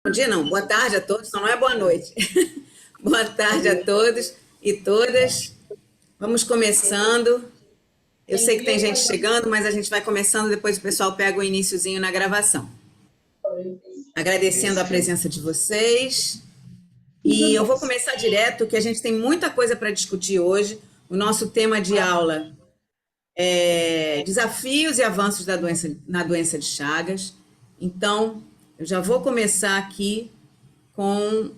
Bom dia, não. Boa tarde a todos, só não é boa noite. Boa tarde a todos e todas. Vamos começando. Eu sei que tem gente chegando, mas a gente vai começando, depois o pessoal pega o iniciozinho na gravação. Agradecendo a presença de vocês. E eu vou começar direto, que a gente tem muita coisa para discutir hoje. O nosso tema de aula é desafios e avanços na doença de Chagas. Então, eu já vou começar aqui com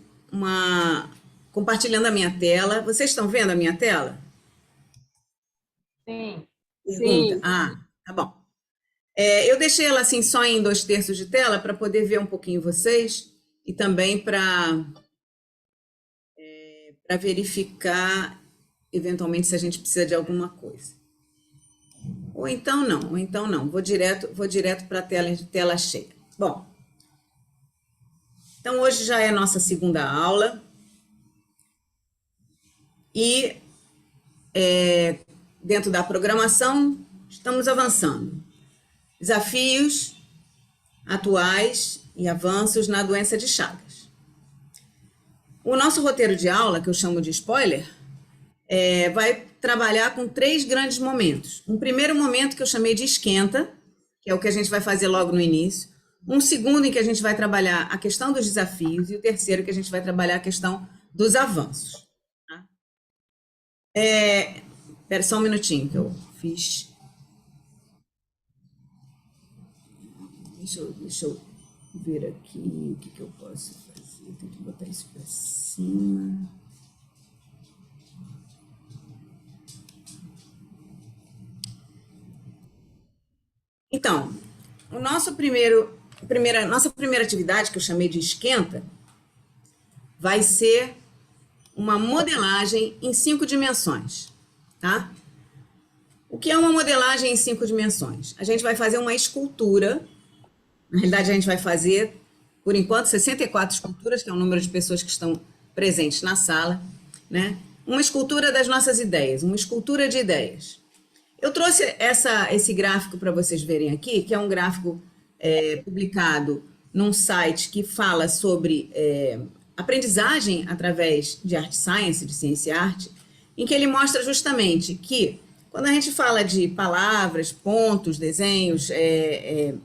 compartilhando a minha tela. Vocês estão vendo a minha tela? Sim. Pergunta? Sim. Tá bom. Eu deixei ela assim só em 2/3 de tela para poder ver um pouquinho vocês e também para verificar eventualmente se a gente precisa de alguma coisa. Ou então não. Vou direto para a tela cheia. Bom, então hoje já é a nossa segunda aula e dentro da programação estamos avançando. Desafios atuais e avanços na doença de Chagas. O nosso roteiro de aula, que eu chamo de spoiler, vai trabalhar com 3 grandes momentos. Um primeiro momento que eu chamei de esquenta, que é o que a gente vai fazer logo no início. Um segundo em que a gente vai trabalhar a questão dos desafios e o terceiro que a gente vai trabalhar a questão dos avanços. Tá? Espera só um minutinho que eu fiz. Deixa eu ver aqui o que eu posso fazer. Eu tenho que botar isso para cima. Então, nossa primeira atividade, que eu chamei de esquenta, vai ser uma modelagem em 5 dimensões, tá? O que é uma modelagem em 5 dimensões? A gente vai fazer uma escultura. Na realidade, a gente vai fazer, por enquanto, 64 esculturas, que é o número de pessoas que estão presentes na sala, né? Uma escultura das nossas ideias, uma escultura de ideias. Eu trouxe esse gráfico para vocês verem aqui, que é um gráfico publicado num site que fala sobre aprendizagem através de art science, de ciência e arte, em que ele mostra justamente que quando a gente fala de palavras, pontos, desenhos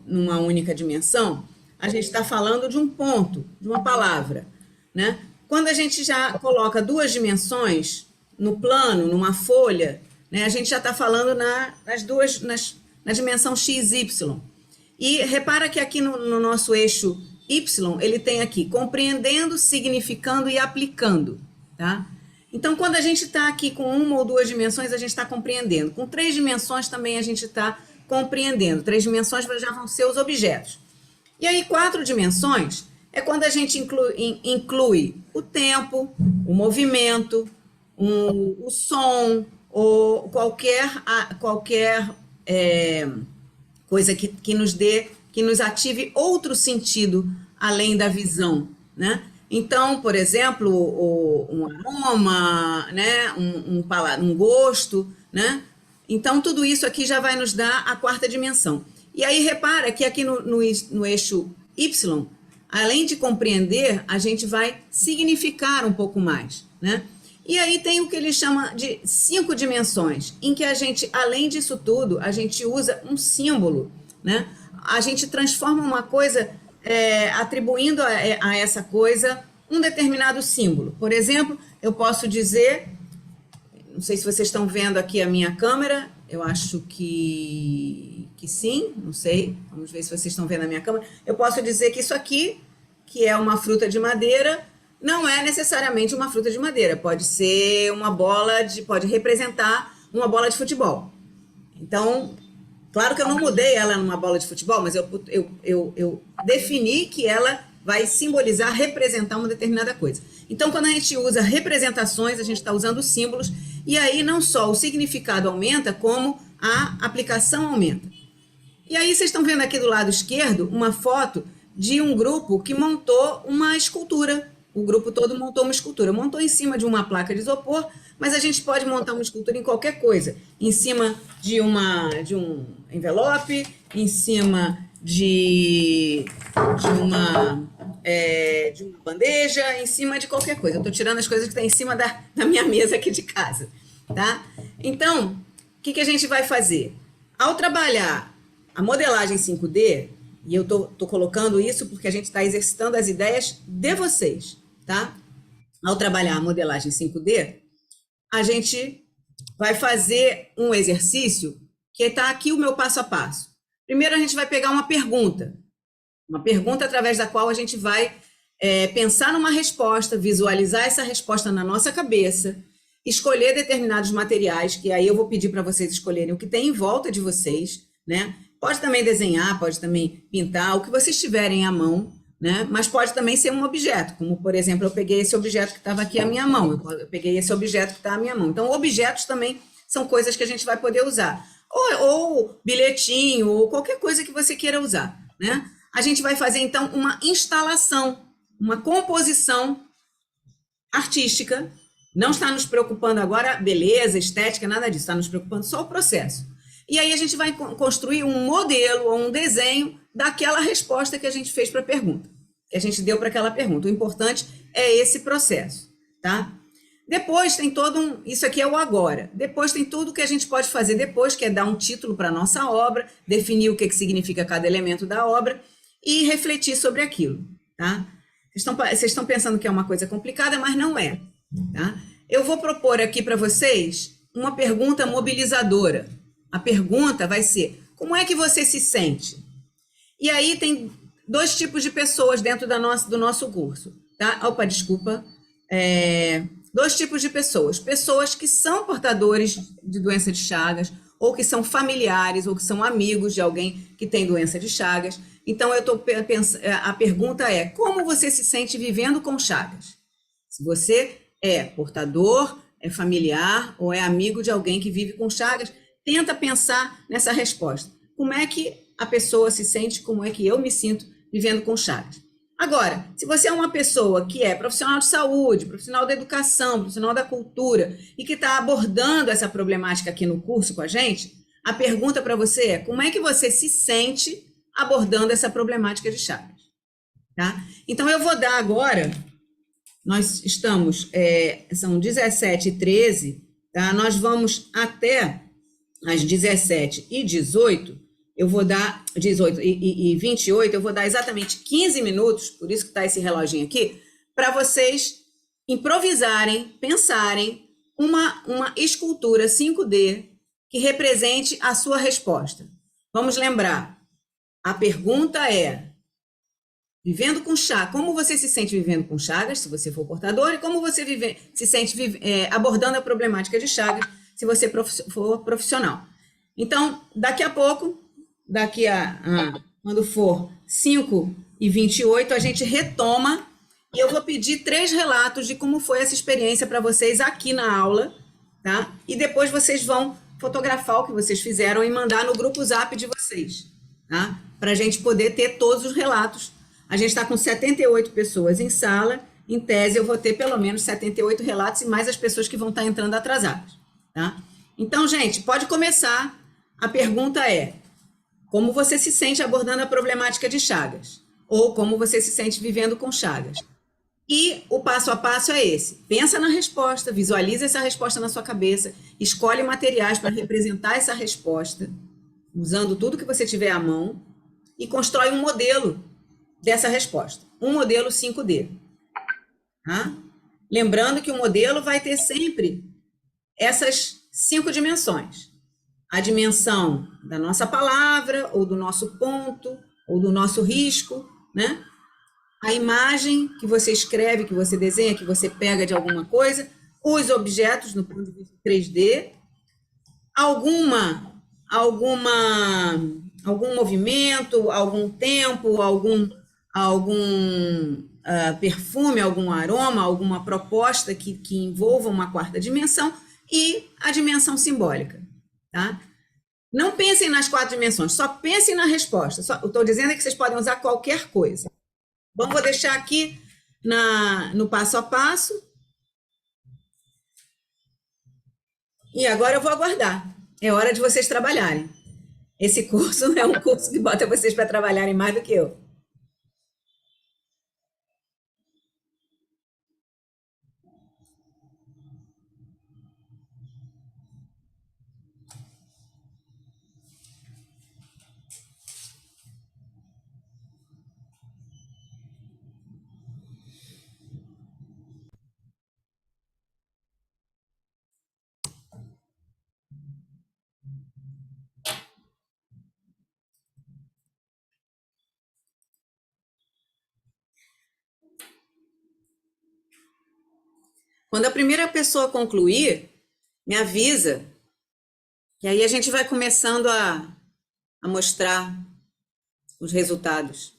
numa única dimensão, a gente está falando de um ponto, de uma palavra, né? Quando a gente já coloca 2 dimensões no plano, numa folha, né, a gente já está falando na dimensão x, y. E repara que aqui no nosso eixo y, ele tem aqui compreendendo, significando e aplicando, tá? Então, quando a gente está aqui com 1 ou 2 dimensões, a gente está compreendendo. Com 3 dimensões também a gente está compreendendo. 3 dimensões já vão ser os objetos. E aí, 4 dimensões é quando a gente inclui o tempo, o movimento, o som, ou qualquer coisa que nos ative outro sentido além da visão, né? Então, por exemplo, um aroma, né? um gosto, né? Então, tudo isso aqui já vai nos dar a 4ª dimensão. E aí, repara que aqui no eixo Y, além de compreender, a gente vai significar um pouco mais, né? E aí tem o que ele chama de 5 dimensões, em que a gente, além disso tudo, a gente usa um símbolo, né? A gente transforma uma coisa atribuindo a essa coisa um determinado símbolo. Por exemplo, eu posso dizer, não sei se vocês estão vendo aqui a minha câmera, eu acho que sim, não sei, vamos ver se vocês estão vendo a minha câmera. Eu posso dizer que isso aqui, que é uma fruta de madeira, não é necessariamente uma fruta de madeira, pode ser pode representar uma bola de futebol. Então, claro que eu não mudei ela numa bola de futebol, mas eu defini que ela vai simbolizar, representar uma determinada coisa. Então, quando a gente usa representações, a gente está usando símbolos, e aí não só o significado aumenta, como a aplicação aumenta. E aí vocês estão vendo aqui do lado esquerdo uma foto de um grupo que montou uma escultura. O grupo todo montou uma escultura. Montou em cima de uma placa de isopor, mas a gente pode montar uma escultura em qualquer coisa. Em cima de um envelope, em cima de uma de uma bandeja, em cima de qualquer coisa. Eu estou tirando as coisas que estão em cima da minha mesa aqui de casa, tá? Então, o que a gente vai fazer? Ao trabalhar a modelagem 5D, e eu tô colocando isso porque a gente está exercitando as ideias de vocês, tá? Ao trabalhar a modelagem 5D, a gente vai fazer um exercício que está aqui o meu passo a passo. Primeiro, a gente vai pegar uma pergunta através da qual a gente vai pensar numa resposta, visualizar essa resposta na nossa cabeça, escolher determinados materiais, que aí eu vou pedir para vocês escolherem o que tem em volta de vocês, né? Pode também desenhar, pode também pintar, o que vocês tiverem à mão, né? Mas pode também ser um objeto, como, por exemplo, eu peguei esse objeto que estava aqui à minha mão, eu peguei esse objeto que está à minha mão. Então, objetos também são coisas que a gente vai poder usar. Ou bilhetinho, ou qualquer coisa que você queira usar, né? A gente vai fazer, então, uma instalação, uma composição artística. Não está nos preocupando agora beleza, estética, nada disso. Está nos preocupando só o processo. E aí a gente vai construir um modelo ou um desenho daquela resposta que a gente fez para a pergunta, que a gente deu para aquela pergunta. O importante é esse processo, tá? Depois tem isso aqui é o agora. Depois tem tudo que a gente pode fazer depois, que é dar um título para a nossa obra, definir o que significa cada elemento da obra e refletir sobre aquilo, tá? Vocês estão pensando que é uma coisa complicada, mas não é, tá? Eu vou propor aqui para vocês uma pergunta mobilizadora. A pergunta vai ser: como é que você se sente? E aí tem 2 tipos de pessoas dentro do nosso curso, tá? Opa, desculpa. 2 tipos de pessoas. Pessoas que são portadores de doença de Chagas, ou que são familiares, ou que são amigos de alguém que tem doença de Chagas. Então, a pergunta é: como você se sente vivendo com Chagas? Se você é portador, é familiar, ou é amigo de alguém que vive com Chagas, tenta pensar nessa resposta. Como é que a pessoa se sente, como é que eu me sinto vivendo com Chagas? Agora, se você é uma pessoa que é profissional de saúde, profissional da educação, profissional da cultura, e que está abordando essa problemática aqui no curso com a gente, a pergunta para você é: como é que você se sente abordando essa problemática de Chagas? Tá? Então, eu vou dar agora, nós estamos, são 17h13, tá? Nós vamos até às 17h18, eu vou dar 18 e 28, eu vou dar exatamente 15 minutos, por isso que está esse reloginho aqui, para vocês improvisarem, pensarem uma escultura 5D que represente a sua resposta. Vamos lembrar, a pergunta é: vivendo com Chagas, como você se sente vivendo com Chagas, se você for portador, e como você se sente abordando a problemática de Chagas, se você for profissional. Então, daqui a pouco, quando for 5h28, a gente retoma e eu vou pedir 3 relatos de como foi essa experiência para vocês aqui na aula, tá? E depois vocês vão fotografar o que vocês fizeram e mandar no grupo Zap de vocês, tá? Para a gente poder ter todos os relatos. A gente está com 78 pessoas em sala, em tese eu vou ter pelo menos 78 relatos e mais as pessoas que vão estar entrando atrasadas, tá? Então, gente, pode começar. A pergunta é: como você se sente abordando a problemática de Chagas? Ou como você se sente vivendo com Chagas? E o passo a passo é esse: pensa na resposta, visualiza essa resposta na sua cabeça, escolhe materiais para representar essa resposta, usando tudo que você tiver à mão, e constrói um modelo dessa resposta, um modelo 5D. Tá? Lembrando que o modelo vai ter sempre essas 5 dimensões. A dimensão da nossa palavra, ou do nosso ponto, ou do nosso risco, né? A imagem que você escreve, que você desenha, que você pega de alguma coisa, os objetos no ponto de vista 3D, algum movimento, algum tempo, algum perfume, algum aroma, alguma proposta que envolva uma 4ª dimensão, e a dimensão simbólica. Tá? Não pensem nas 4 dimensões, só pensem na resposta. Estou dizendo que vocês podem usar qualquer coisa. Bom, vou deixar aqui no passo a passo. E agora eu vou aguardar. É hora de vocês trabalharem. Esse curso não é um curso que bota vocês para trabalharem mais do que eu. Quando a primeira pessoa concluir, me avisa, e aí a gente vai começando a mostrar os resultados.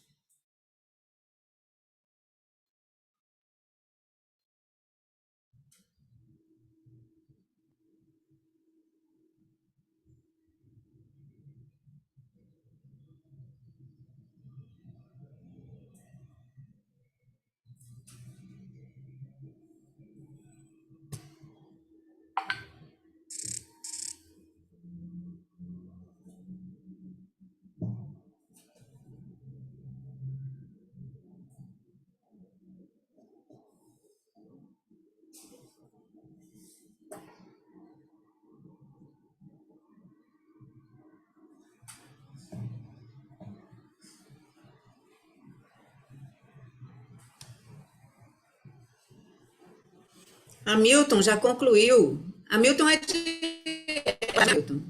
Hamilton já concluiu. Hamilton é de... Hamilton.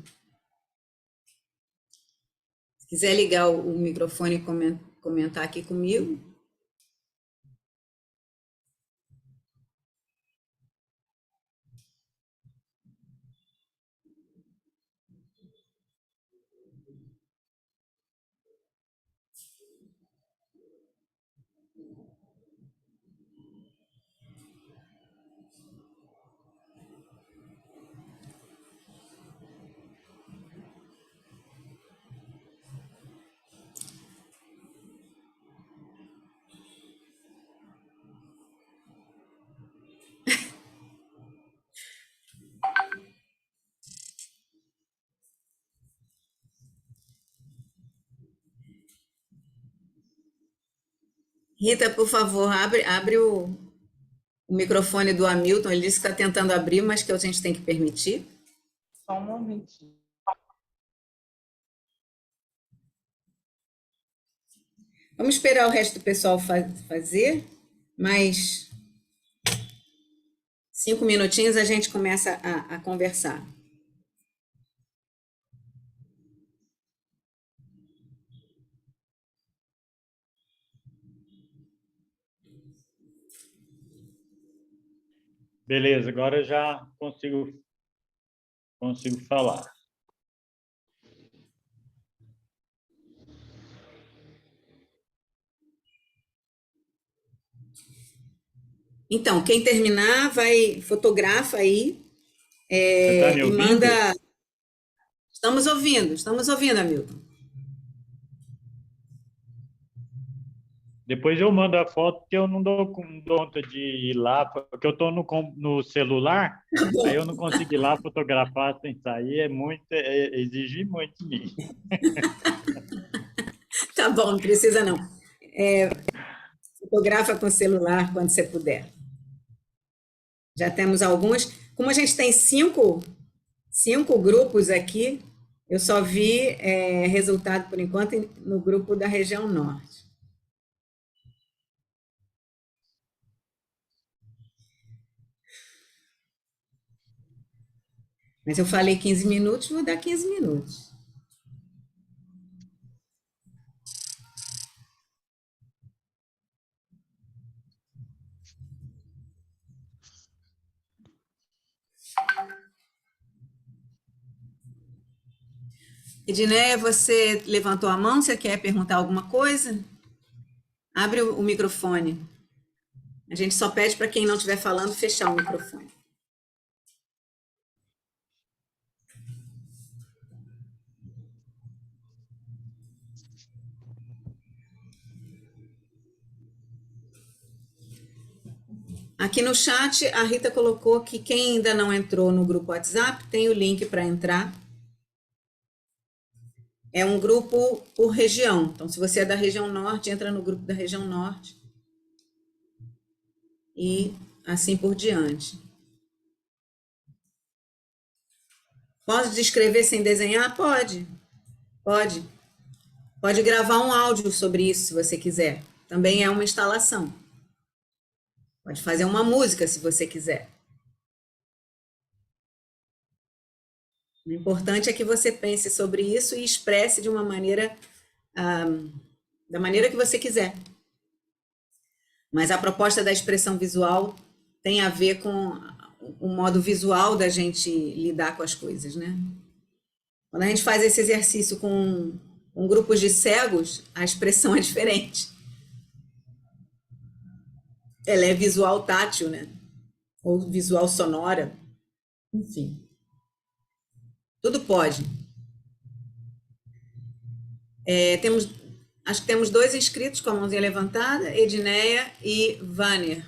Se quiser ligar o microfone e comentar aqui comigo. Rita, por favor, abre o microfone do Hamilton. Ele disse que está tentando abrir, mas que a gente tem que permitir. Só um momentinho. Vamos esperar o resto do pessoal fazer, mais 5 minutinhos a gente começa a conversar. Beleza, agora eu já consigo falar. Então, quem terminar, fotografa aí Você está me e ouvindo? manda. Estamos ouvindo, Hamilton. Depois eu mando a foto, porque eu não dou conta de ir lá, porque eu estou no celular, aí eu não consigo ir lá fotografar sem sair, exige muito de mim. Tá bom, não precisa não. Fotografa com o celular quando você puder. Já temos alguns. Como a gente tem cinco grupos aqui, eu só vi resultado por enquanto no grupo da região norte. Mas eu falei 15 minutos, vou dar 15 minutos. Edneia, você levantou a mão, você quer perguntar alguma coisa? Abre o microfone. A gente só pede para quem não estiver falando fechar o microfone. Aqui no chat, a Rita colocou que quem ainda não entrou no grupo WhatsApp tem o link para entrar. É um grupo por região. Então, se você é da região norte, entra no grupo da região norte. E assim por diante. Pode descrever sem desenhar? Pode. Pode. Pode gravar um áudio sobre isso, se você quiser. Também é uma instalação. Pode fazer uma música, se você quiser. O importante é que você pense sobre isso e expresse de uma maneira, da maneira que você quiser. Mas a proposta da expressão visual tem a ver com o modo visual da gente lidar com as coisas, né? Quando a gente faz esse exercício com grupos de cegos, a expressão é diferente. Ela é visual tátil, né? Ou visual sonora. Enfim. Tudo pode. Acho que temos 2 inscritos com a mãozinha levantada, Edneia e Vânia.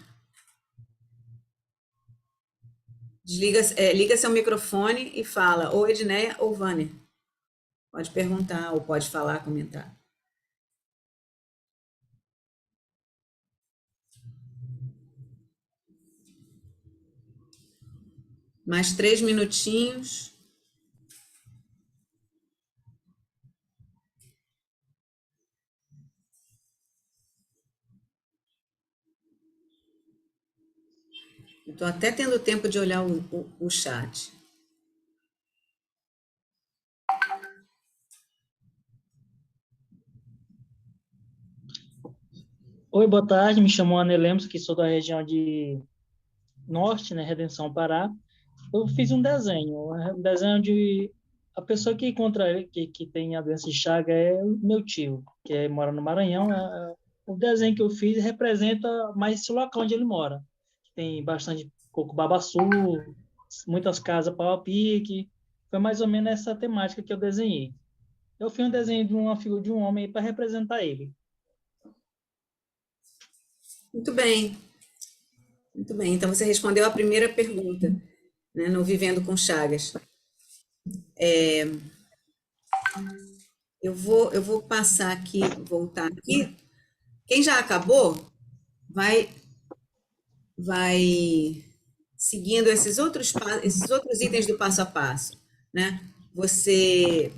Liga seu microfone e fala, ou Edneia ou Vânia. Pode perguntar, ou pode falar, comentar. Mais 3 minutinhos. Estou até tendo tempo de olhar o chat. Oi, boa tarde. Me chamo Ana Lemos, que sou da região de Norte, né, Redenção, Pará. Eu fiz um desenho de a pessoa que encontra que tem a doença de Chagas é o meu tio, que mora no Maranhão. O desenho que eu fiz representa mais esse local onde ele mora. Tem bastante coco-babaçu, muitas casas pau-a-pique. Foi mais ou menos essa temática que eu desenhei. Eu fiz um desenho de uma figura de um homem para representar ele. Muito bem. Muito bem. Então, você respondeu a primeira pergunta, né, no Vivendo com Chagas. Eu vou passar aqui, voltar aqui. Quem já acabou, vai seguindo esses outros itens do passo a passo, né? Você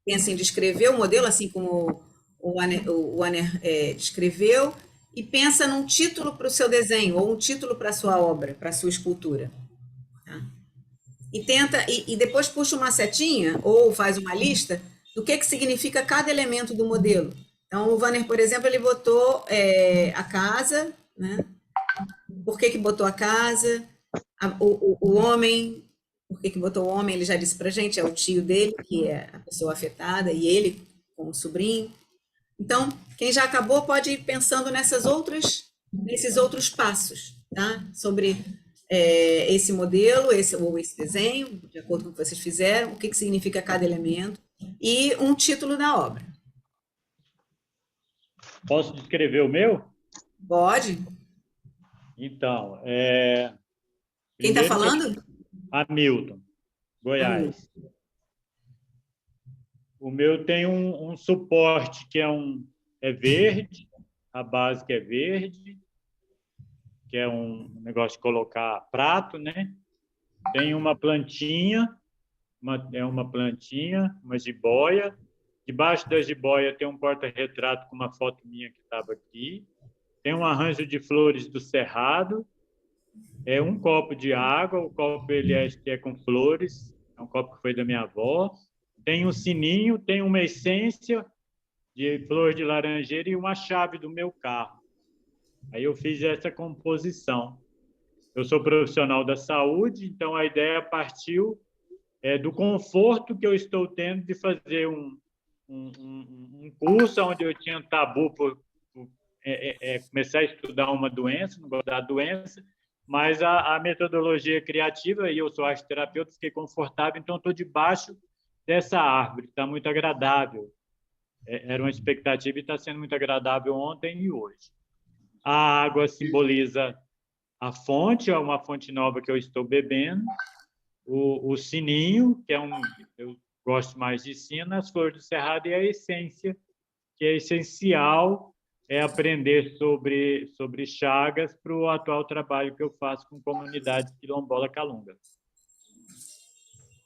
pensa em descrever o modelo, assim como o Aner descreveu, e pensa num título para o seu desenho, ou um título para a sua obra, para a sua escultura. Tá? E depois puxa uma setinha, ou faz uma lista, do que significa cada elemento do modelo. Então, o Vanner, por exemplo, ele botou a casa, né? Por que botou a casa? O homem, por que botou o homem? Ele já disse para a gente, é o tio dele, que é a pessoa afetada, e ele com o sobrinho. Então, quem já acabou pode ir pensando nesses outros passos, tá? Sobre esse modelo, ou esse desenho, de acordo com o que vocês fizeram, o que significa cada elemento, e um título da obra. Posso descrever o meu? Pode. Então, Quem está falando? Hamilton, Goiás. O meu tem um suporte que é verde, a base que é verde, que é um negócio de colocar prato, né? Tem uma plantinha, uma jiboia. Debaixo da jiboia tem um porta-retrato com uma foto minha que estava aqui. Tem um arranjo de flores do cerrado. É um copo de água, o copo ele é com flores, é um copo que foi da minha avó. Tem um sininho, tem uma essência de flor de laranjeira e uma chave do meu carro. Aí eu fiz essa composição. Eu sou profissional da saúde, então a ideia partiu do conforto que eu estou tendo de fazer um curso onde eu tinha tabu por começar a estudar uma doença, não gostar da doença, mas a metodologia criativa, e eu sou arteterapeuta, fiquei confortável, então estou debaixo dessa árvore, está muito agradável. Era uma expectativa e está sendo muito agradável ontem e hoje. A água simboliza a fonte, é uma fonte nova que eu estou bebendo. O sininho, que eu gosto mais de sino, as flores do cerrado e a essência, que é essencial aprender sobre Chagas para o atual trabalho que eu faço com comunidades quilombola calunga.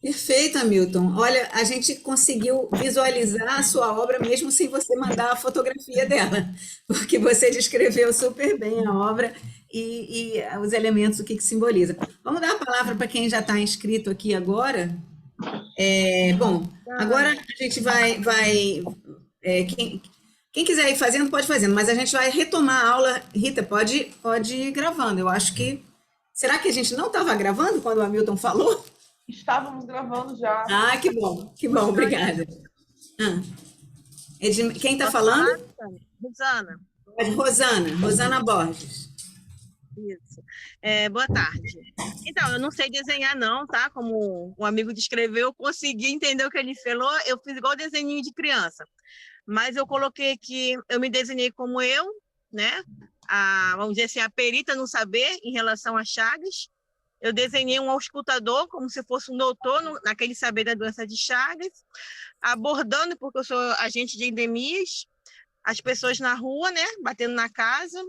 Perfeito, Hamilton. Olha, a gente conseguiu visualizar a sua obra mesmo sem você mandar a fotografia dela, porque você descreveu super bem a obra e os elementos, o que simboliza. Vamos dar a palavra para quem já está inscrito aqui agora. Bom, agora a gente vai quem quiser ir fazendo, pode ir fazendo, mas a gente vai retomar a aula. Rita, pode ir gravando. Eu acho que Será que a gente não estava gravando quando o Hamilton falou? Estávamos gravando já. Ah, que bom, obrigada. Ah, quem está falando? Rosana, Rosana Borges. isso. Boa tarde. Então, eu não sei desenhar não, tá? Como um amigo descreveu, eu consegui entender o que ele falou, eu fiz igual desenhinho de criança. Mas eu coloquei que eu me desenhei como eu, né? Vamos dizer assim, a perita no saber em relação a Chagas. Eu desenhei um auscultador, como se fosse um doutor naquele saber da doença de Chagas, abordando, porque eu sou agente de endemias, as pessoas na rua, né? Batendo na casa.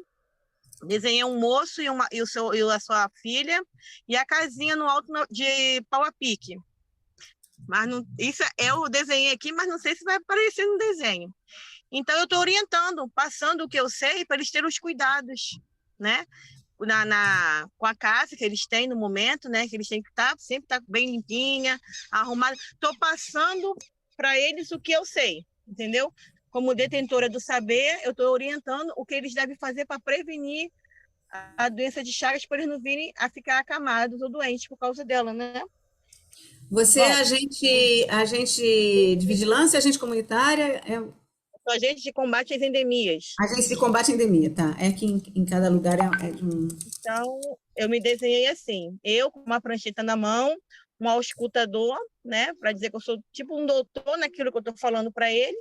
Desenhei um moço e a sua filha, e a casinha no alto de pau a pique. Mas não, isso eu desenhei aqui, mas não sei se vai aparecer no desenho. Então, eu estou orientando, passando o que eu sei para eles terem os cuidados, né? Com a casa que eles têm no momento, né? Que eles têm que sempre estar bem limpinha, arrumada. Estou passando para eles o que eu sei, entendeu? Como detentora do saber, eu estou orientando o que eles devem fazer para prevenir a doença de Chagas, para eles não virem a ficar acamados ou doentes por causa dela, né? Você é agente de vigilância, agente comunitária? Sou agente de combate às endemias. Agente de combate à endemia, tá? É que em cada lugar é de um... Então, eu me desenhei assim, eu com uma prancheta na mão, um auscultador, né, para dizer que eu sou tipo um doutor naquilo que eu estou falando para ele,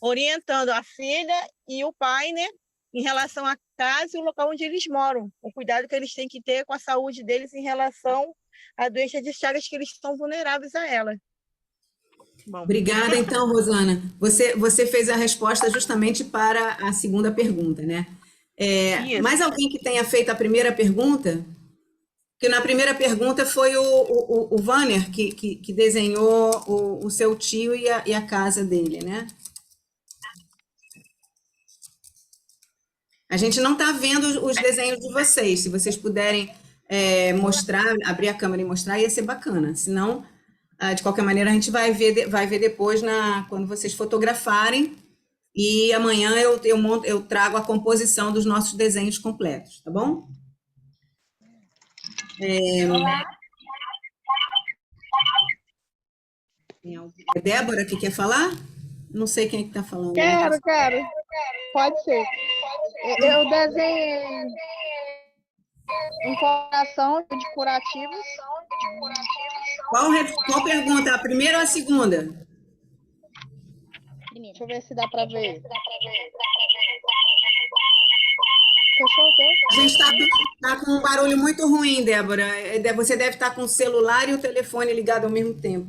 orientando a filha e o pai, né, em relação à casa e o local onde eles moram, o cuidado que eles têm que ter com a saúde deles em relação à doença de Chagas, que eles estão vulneráveis a ela. Bom. Obrigada, então, Rosana. Você fez a resposta justamente para a segunda pergunta, né? Mais alguém que tenha feito a primeira pergunta? Porque na primeira pergunta foi o Vanner que desenhou o seu tio e a casa dele, né? A gente não está vendo os desenhos de vocês. Se vocês puderem mostrar, abrir a câmera e mostrar, ia ser bacana. Senão, de qualquer maneira, a gente vai ver depois quando vocês fotografarem. E amanhã eu trago a composição dos nossos desenhos completos, tá bom? É Débora que quer falar? Não sei quem é que está falando. Quero. Pode ser. Eu desenhei um coração de curativos. Qual pergunta? A primeira ou a segunda? Deixa eu ver se dá para ver. Fechou o teu? A gente está com um barulho muito ruim, Débora. Você deve estar com o celular e o telefone ligado ao mesmo tempo.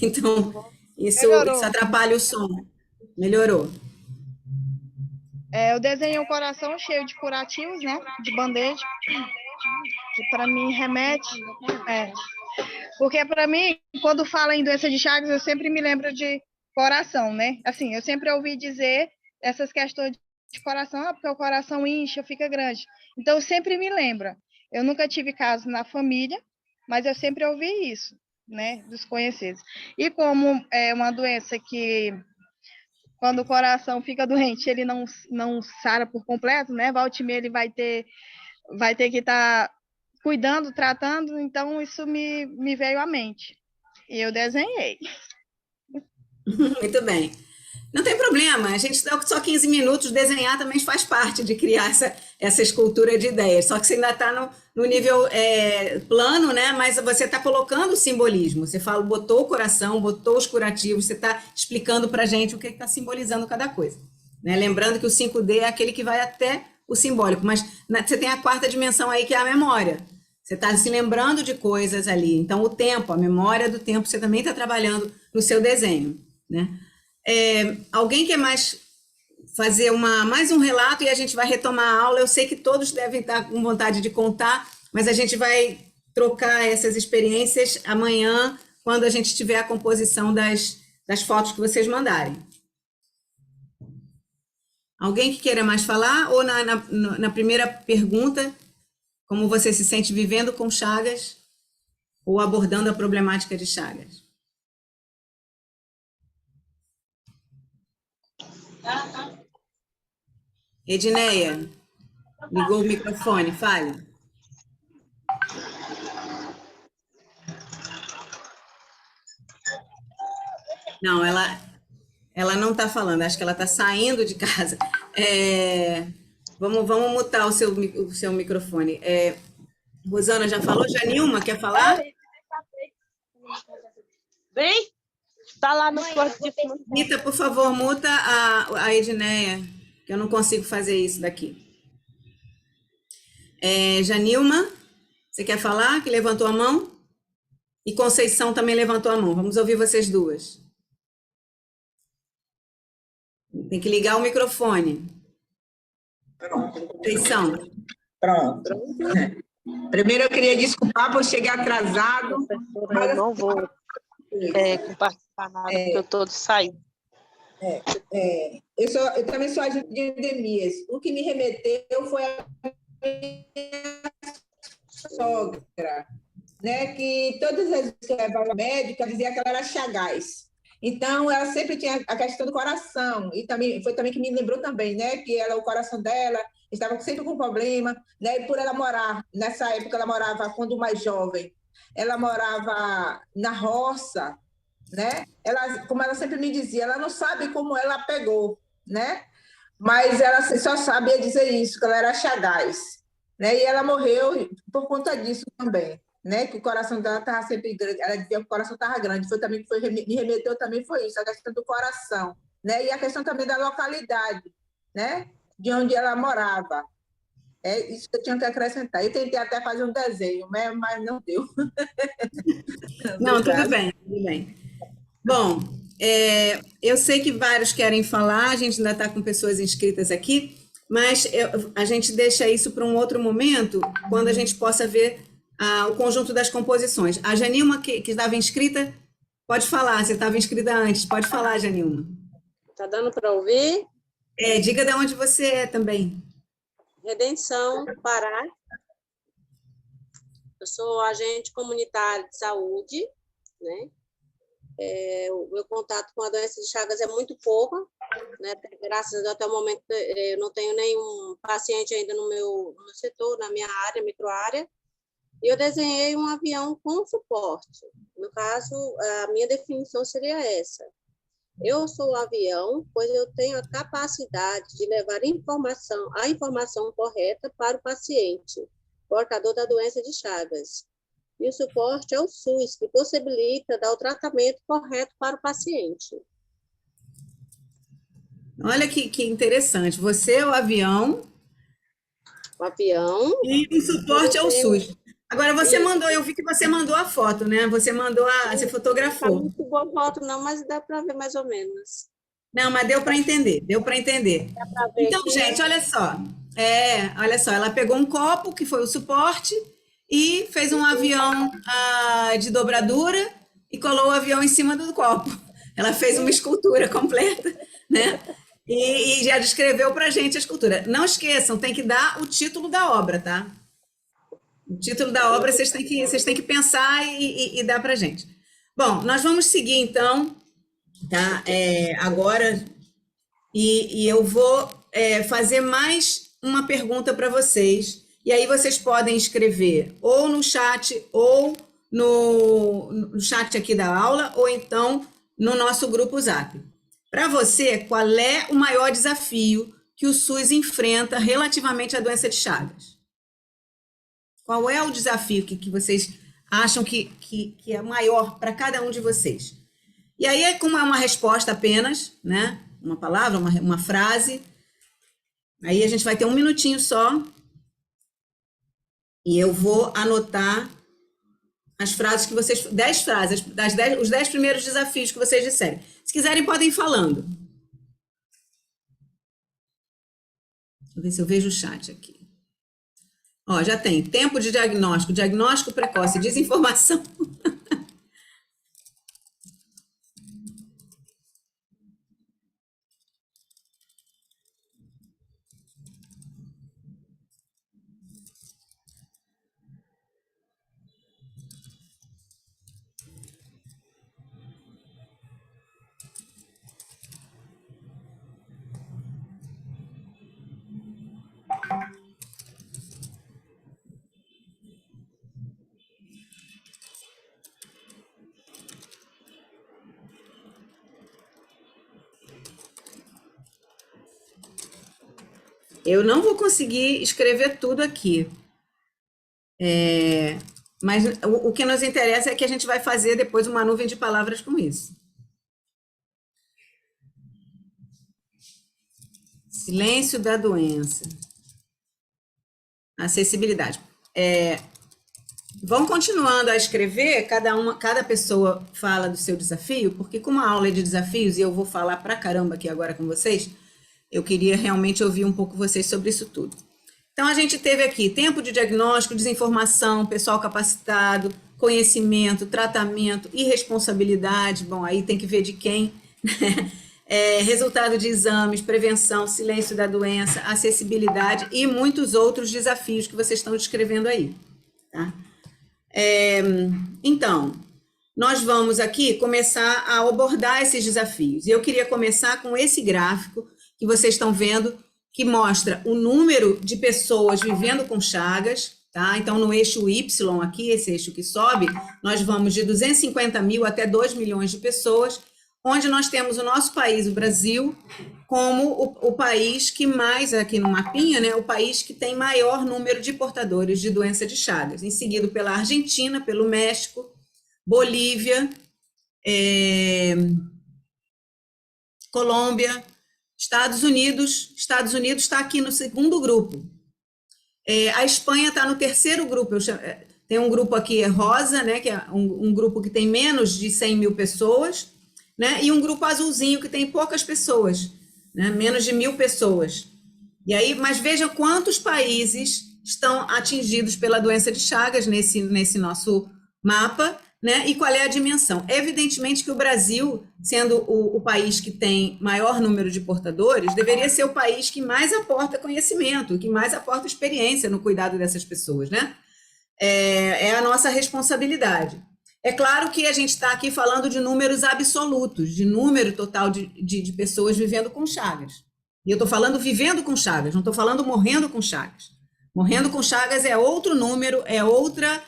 Então, isso atrapalha o som. Melhorou. Eu desenhei um coração cheio de curativos, né? De band-aid. Que para mim remete. Porque para mim, quando fala em doença de Chagas, eu sempre me lembro de coração, né? Assim, eu sempre ouvi dizer essas questões de coração, porque o coração incha, fica grande. Então, sempre me lembra. Eu nunca tive caso na família, mas eu sempre ouvi isso, né? Dos conhecidos. E como é uma doença que, quando o coração fica doente, ele não sara por completo, né? Volta e meia ele vai ter que estar cuidando, tratando, então isso me veio à mente. E eu desenhei. Muito bem. Não tem problema, a gente dá só 15 minutos, desenhar também faz parte de criar essa escultura de ideias, só que você ainda está no nível plano, né? Mas você está colocando o simbolismo, você botou o coração, botou os curativos, você está explicando para a gente o que está simbolizando cada coisa, né? Lembrando que o 5D é aquele que vai até o simbólico, mas você tem a quarta dimensão aí, que é a memória. Você está se lembrando de coisas ali, então o tempo, a memória do tempo, você também está trabalhando no seu desenho, né? Alguém quer mais fazer mais um relato e a gente vai retomar a aula? Eu sei que todos devem estar com vontade de contar, mas a gente vai trocar essas experiências amanhã, quando a gente tiver a composição das fotos que vocês mandarem. Alguém que queira mais falar? Ou na primeira pergunta, como você se sente vivendo com Chagas ou abordando a problemática de Chagas? Edneia, ligou o microfone, fale. Não, ela não está falando, acho que ela está saindo de casa. Vamos mutar o seu microfone. Rosana já falou? Janilma, quer falar? Vem, tá lá no quarto de cima. Rita, por favor, muta a Edneia, que eu não consigo fazer isso daqui. Janilma, você quer falar? Que levantou a mão? E Conceição também levantou a mão. Vamos ouvir vocês duas. Tem que ligar o microfone. Pronto. Conceição. Pronto. Primeiro eu queria desculpar por chegar atrasado. Professora, eu não vou participar nada, porque eu estou saindo. Eu também sou agente de endemias. O que me remeteu foi a minha sogra, né? Que todas as vezes que eu levava a médica, dizia que ela era Chagas. Então, ela sempre tinha a questão do coração, e também foi também que me lembrou também, né? Que o coração dela estava sempre com problema, né? E por ela morar, nessa época ela morava, quando mais jovem, ela morava na roça, né? Como ela sempre me dizia, ela não sabe como ela pegou, né? Mas ela só sabia dizer isso, que ela era Chagas, né? E ela morreu por conta disso também, né? Que o coração dela estava sempre grande, ela dizia que o coração estava grande, foi também que me remeteu também foi isso, a questão do coração, né? E a questão também da localidade, né? De onde ela morava. É isso que eu tinha que acrescentar. Eu tentei até fazer um desenho, né? Mas não deu. Não, tudo bem, tudo bem. Bom, eu sei que vários querem falar, a gente ainda está com pessoas inscritas aqui, mas a gente deixa isso para um outro momento, quando a gente possa ver o conjunto das composições. A Janilma, que estava inscrita, pode falar, você estava inscrita antes, pode falar, Janilma. Tá dando para ouvir? Diga de onde você é também. Redenção, Pará. Eu sou agente comunitário de saúde, né? O meu contato com a doença de Chagas é muito pouco, né? Graças a Deus, até o momento, eu não tenho nenhum paciente ainda no meu setor, na minha área, microárea. E eu desenhei um avião com suporte. No caso, a minha definição seria essa. Eu sou o avião, pois eu tenho a capacidade de levar a informação correta para o paciente, portador da doença de Chagas. E o suporte é o SUS, que possibilita dar o tratamento correto para o paciente. Olha que interessante. Você é o avião. O avião. E o suporte é o SUS. Agora, eu vi que você mandou a foto, né? Você você fotografou. Não está muito boa foto, não, mas dá para ver mais ou menos. Não, mas deu para entender, deu para entender. Então, gente, olha só. Olha só, ela pegou um copo, que foi o suporte, e fez um avião de dobradura e colou o avião em cima do copo. Ela fez uma escultura completa, né? E já descreveu para a gente a escultura. Não esqueçam, tem que dar o título da obra, tá? O título da obra vocês têm que pensar e dar para a gente. Bom, nós vamos seguir, então, tá? Agora, e eu vou fazer mais uma pergunta para vocês, e aí vocês podem escrever ou no chat, ou no chat aqui da aula, ou então no nosso grupo Zap. Para você, qual é o maior desafio que o SUS enfrenta relativamente à doença de Chagas? Qual é o desafio que vocês acham que é maior para cada um de vocês? E aí, como é uma resposta apenas, né? Uma palavra, uma frase, aí a gente vai ter um minutinho só e eu vou anotar as frases que vocês... 10 frases, os 10 primeiros desafios que vocês disserem. Se quiserem, podem ir falando. Deixa eu ver se eu vejo o chat aqui. Ó, já tem tempo de diagnóstico, diagnóstico precoce, desinformação. Eu não vou conseguir escrever tudo aqui. Mas o que nos interessa é que a gente vai fazer depois uma nuvem de palavras com isso. Silêncio da doença. Acessibilidade. Vão continuando a escrever, cada pessoa fala do seu desafio, porque como a aula é de desafios, e eu vou falar pra caramba aqui agora com vocês, eu queria realmente ouvir um pouco vocês sobre isso tudo. Então, a gente teve aqui tempo de diagnóstico, desinformação, pessoal capacitado, conhecimento, tratamento e responsabilidade. Bom, aí tem que ver de quem. Resultado de exames, prevenção, silêncio da doença, acessibilidade e muitos outros desafios que vocês estão descrevendo aí. Tá? Então, nós vamos aqui começar a abordar esses desafios. E eu queria começar com esse gráfico que vocês estão vendo, que mostra o número de pessoas vivendo com Chagas, tá? Então, no eixo Y aqui, esse eixo que sobe, nós vamos de 250 mil até 2 milhões de pessoas, onde nós temos o nosso país, o Brasil, como o país que mais, aqui no mapinha, né, o país que tem maior número de portadores de doença de Chagas, em seguida pela Argentina, pelo México, Bolívia, Colômbia, Estados Unidos está aqui no segundo grupo. A Espanha está no terceiro grupo. Tem um grupo aqui rosa, né, que é um grupo que tem menos de 100 mil pessoas, né, e um grupo azulzinho que tem poucas pessoas, né, menos de 1.000 pessoas. E aí, mas veja quantos países estão atingidos pela doença de Chagas nesse nosso mapa, né? E qual é a dimensão? Evidentemente que o Brasil, sendo o país que tem maior número de portadores, deveria ser o país que mais aporta conhecimento, que mais aporta experiência no cuidado dessas pessoas, né? É a nossa responsabilidade. É claro que a gente está aqui falando de números absolutos, de número total de pessoas vivendo com Chagas. E eu estou falando vivendo com Chagas, não estou falando morrendo com Chagas. Morrendo com Chagas é outro número, é outra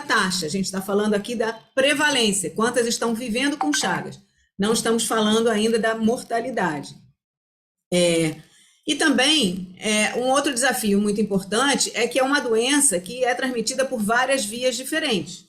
taxa. A gente está falando aqui da prevalência, quantas estão vivendo com Chagas. Não estamos falando ainda da mortalidade. E também, um outro desafio muito importante é que é uma doença que é transmitida por várias vias diferentes,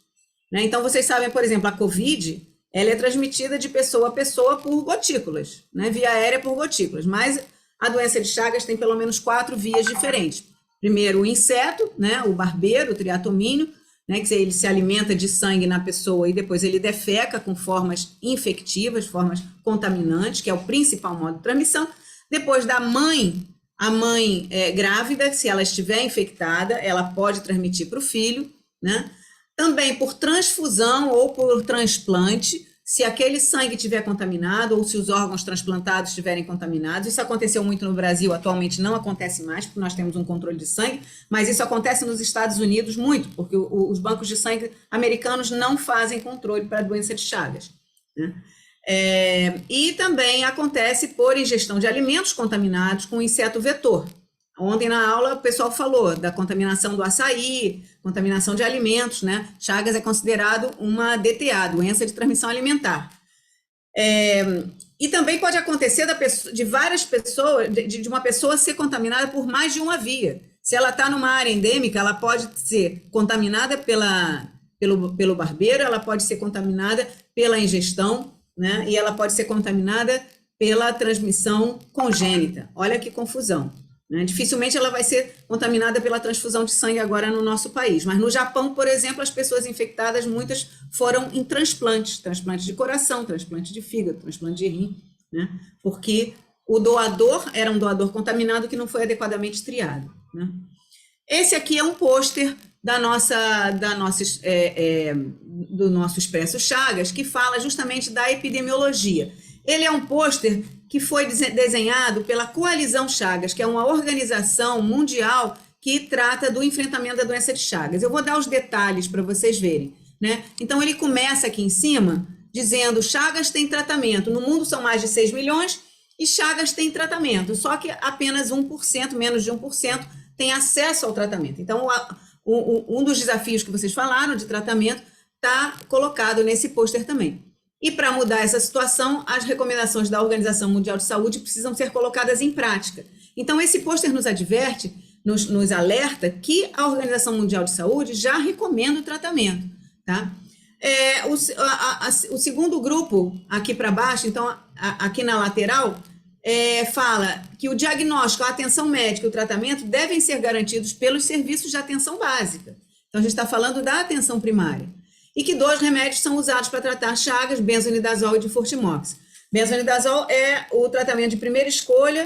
né? Então, vocês sabem, por exemplo, a Covid, ela é transmitida de pessoa a pessoa por gotículas, né? Via aérea por gotículas, mas a doença de Chagas tem pelo menos 4 vias diferentes. Primeiro, o inseto, né? O barbeiro, o triatomínio, né, que ele se alimenta de sangue na pessoa e depois ele defeca com formas infectivas, formas contaminantes, que é o principal modo de transmissão. Depois da mãe, a mãe grávida, se ela estiver infectada, ela pode transmitir para o filho, né? Também por transfusão ou por transplante, se aquele sangue estiver contaminado ou se os órgãos transplantados estiverem contaminados. Isso aconteceu muito no Brasil, atualmente não acontece mais, porque nós temos um controle de sangue, mas isso acontece nos Estados Unidos muito, porque os bancos de sangue americanos não fazem controle para a doença de Chagas, né? E também acontece por ingestão de alimentos contaminados com inseto vetor. Ontem na aula o pessoal falou da contaminação do açaí, contaminação de alimentos, né? Chagas é considerado uma DTA, doença de transmissão alimentar. E também pode acontecer de várias pessoas, de uma pessoa ser contaminada por mais de uma via. Se ela está numa área endêmica, ela pode ser contaminada pelo barbeiro, ela pode ser contaminada pela ingestão, né? E ela pode ser contaminada pela transmissão congênita. Olha que confusão, né? Dificilmente ela vai ser contaminada pela transfusão de sangue agora no nosso país, mas no Japão, por exemplo, as pessoas infectadas, muitas foram em transplantes de coração, transplante de fígado, transplante de rim, né? Porque o doador era um doador contaminado que não foi adequadamente triado, né? Esse aqui é um pôster do nosso Expresso Chagas, que fala justamente da epidemiologia. Ele é um pôster que foi desenhado pela Coalizão Chagas, que é uma organização mundial que trata do enfrentamento da doença de Chagas. Eu vou dar os detalhes para vocês verem, né? Então, ele começa aqui em cima, dizendo: Chagas tem tratamento. No mundo são mais de 6 milhões e Chagas tem tratamento, só que apenas 1%, menos de 1%, tem acesso ao tratamento. Então, um dos desafios que vocês falaram de tratamento está colocado nesse pôster também. E para mudar essa situação, as recomendações da Organização Mundial de Saúde precisam ser colocadas em prática. Então, esse pôster nos adverte, nos alerta que a Organização Mundial de Saúde já recomenda o tratamento, tá? O segundo grupo, aqui para baixo, então, aqui na lateral, fala que o diagnóstico, a atenção médica e o tratamento devem ser garantidos pelos serviços de atenção básica. Então, a gente está falando da atenção primária. E que 2 remédios são usados para tratar chagas, benzonidazol e difortimox. Benzonidazol é o tratamento de primeira escolha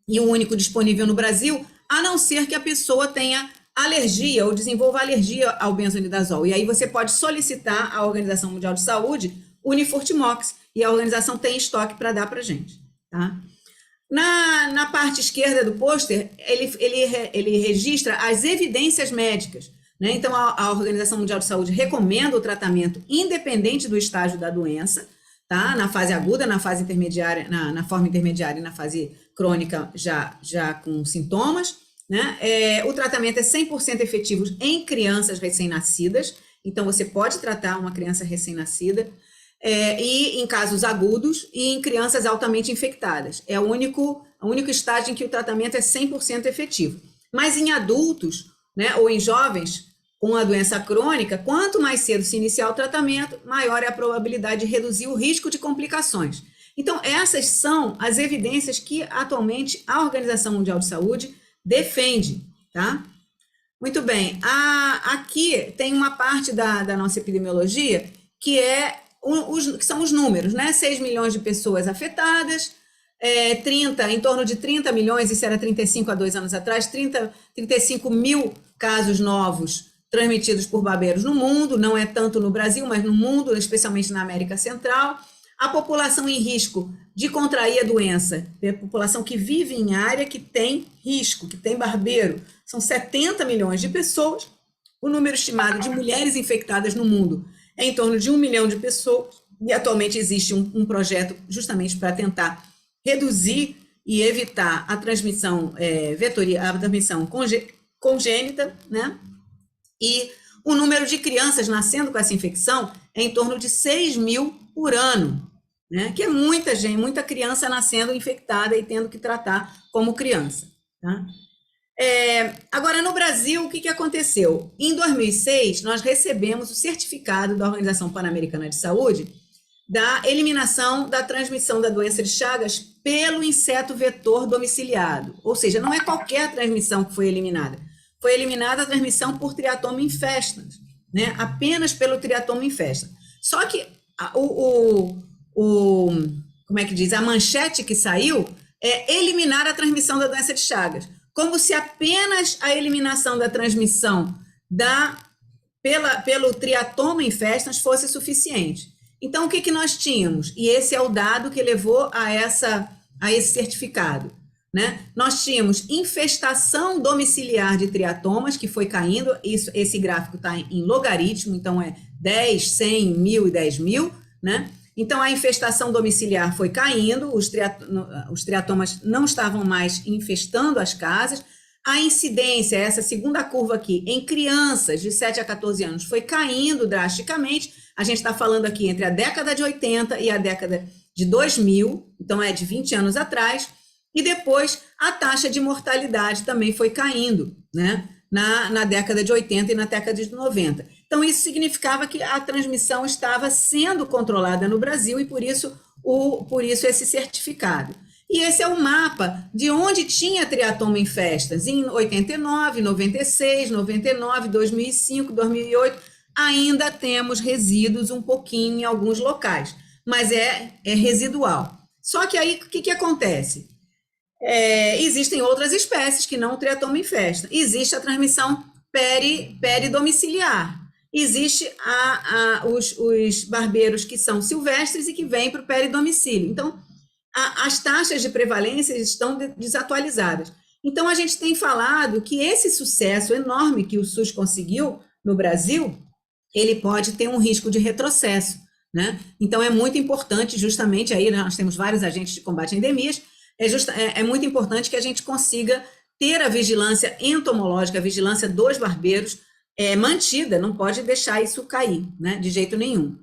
e o único disponível no Brasil, a não ser que a pessoa tenha alergia ou desenvolva alergia ao benzonidazol. E aí você pode solicitar à Organização Mundial de Saúde o Unifortimox, e a organização tem estoque para dar para a gente, tá? Na parte esquerda do pôster, ele registra as evidências médicas, né? Então, a Organização Mundial de Saúde recomenda o tratamento independente do estágio da doença, tá? Na fase aguda, na fase intermediária, na forma intermediária e na fase crônica já com sintomas, né? O tratamento é 100% efetivo em crianças recém-nascidas, então você pode tratar uma criança recém-nascida, e em casos agudos e em crianças altamente infectadas. É o único estágio em que o tratamento é 100% efetivo. Mas em adultos, né, ou em jovens com a doença crônica, quanto mais cedo se iniciar o tratamento, maior é a probabilidade de reduzir o risco de complicações. Então, essas são as evidências que atualmente a Organização Mundial de Saúde defende, tá? Muito bem. Aqui tem uma parte da nossa epidemiologia que que são os números, né? 6 milhões de pessoas afetadas, em torno de 30 milhões, isso era 35 há 2 anos atrás, 35 mil casos novos transmitidos por barbeiros no mundo, não é tanto no Brasil, mas no mundo, especialmente na América Central. A população em risco de contrair a doença, a população que vive em área que tem risco, que tem barbeiro, são 70 milhões de pessoas. O número estimado de mulheres infectadas no mundo é em torno de 1 milhão de pessoas, e atualmente existe um projeto justamente para tentar reduzir e evitar a transmissão a transmissão congênita, né? E o número de crianças nascendo com essa infecção é em torno de 6 mil por ano, né? Que é muita gente, muita criança nascendo infectada e tendo que tratar como criança, tá? Agora, no Brasil, o que aconteceu? Em 2006, nós recebemos o certificado da Organização Pan-Americana de Saúde da eliminação da transmissão da doença de Chagas pelo inseto vetor domiciliado. Ou seja, não é qualquer transmissão que foi eliminada. Foi eliminada a transmissão por Triatoma infestans, né? Apenas pelo Triatoma infestans. Só que como é que diz? A manchete que saiu é eliminar a transmissão da doença de Chagas, como se apenas a eliminação da transmissão pelo Triatoma infestans fosse suficiente. Então, o que nós tínhamos? E esse é o dado que levou a esse certificado, né? Nós tínhamos infestação domiciliar de triatomas, que foi caindo, esse gráfico está em logaritmo, então é 10, 100, 1000 e 10 mil, né? Então, a infestação domiciliar foi caindo, os triatomas não estavam mais infestando as casas. A incidência, essa segunda curva aqui, em crianças de 7 a 14 anos, foi caindo drasticamente. A gente está falando aqui entre a década de 80 e a década de 2000, então é de 20 anos atrás. E depois, a taxa de mortalidade também foi caindo, né? Na década de 80 e na década de 90. Então, isso significava que a transmissão estava sendo controlada no Brasil e, por isso esse certificado. E esse é o mapa de onde tinha Triatoma infestans. Em 89, 96, 99, 2005, 2008, ainda temos resíduos um pouquinho em alguns locais, mas é residual. Só que aí, o que acontece? Existem outras espécies que não o Triatoma infestans. Existe a transmissão peridomiciliar. Existe os barbeiros que são silvestres e que vêm para o peridomicílio. Então, as taxas de prevalência estão desatualizadas. Então, a gente tem falado que esse sucesso enorme que o SUS conseguiu no Brasil, ele pode ter um risco de retrocesso, né? Então, é muito importante, justamente, aí nós temos vários agentes de combate a endemias, é muito importante que a gente consiga ter a vigilância entomológica, a vigilância dos barbeiros mantida, não pode deixar isso cair, né, de jeito nenhum.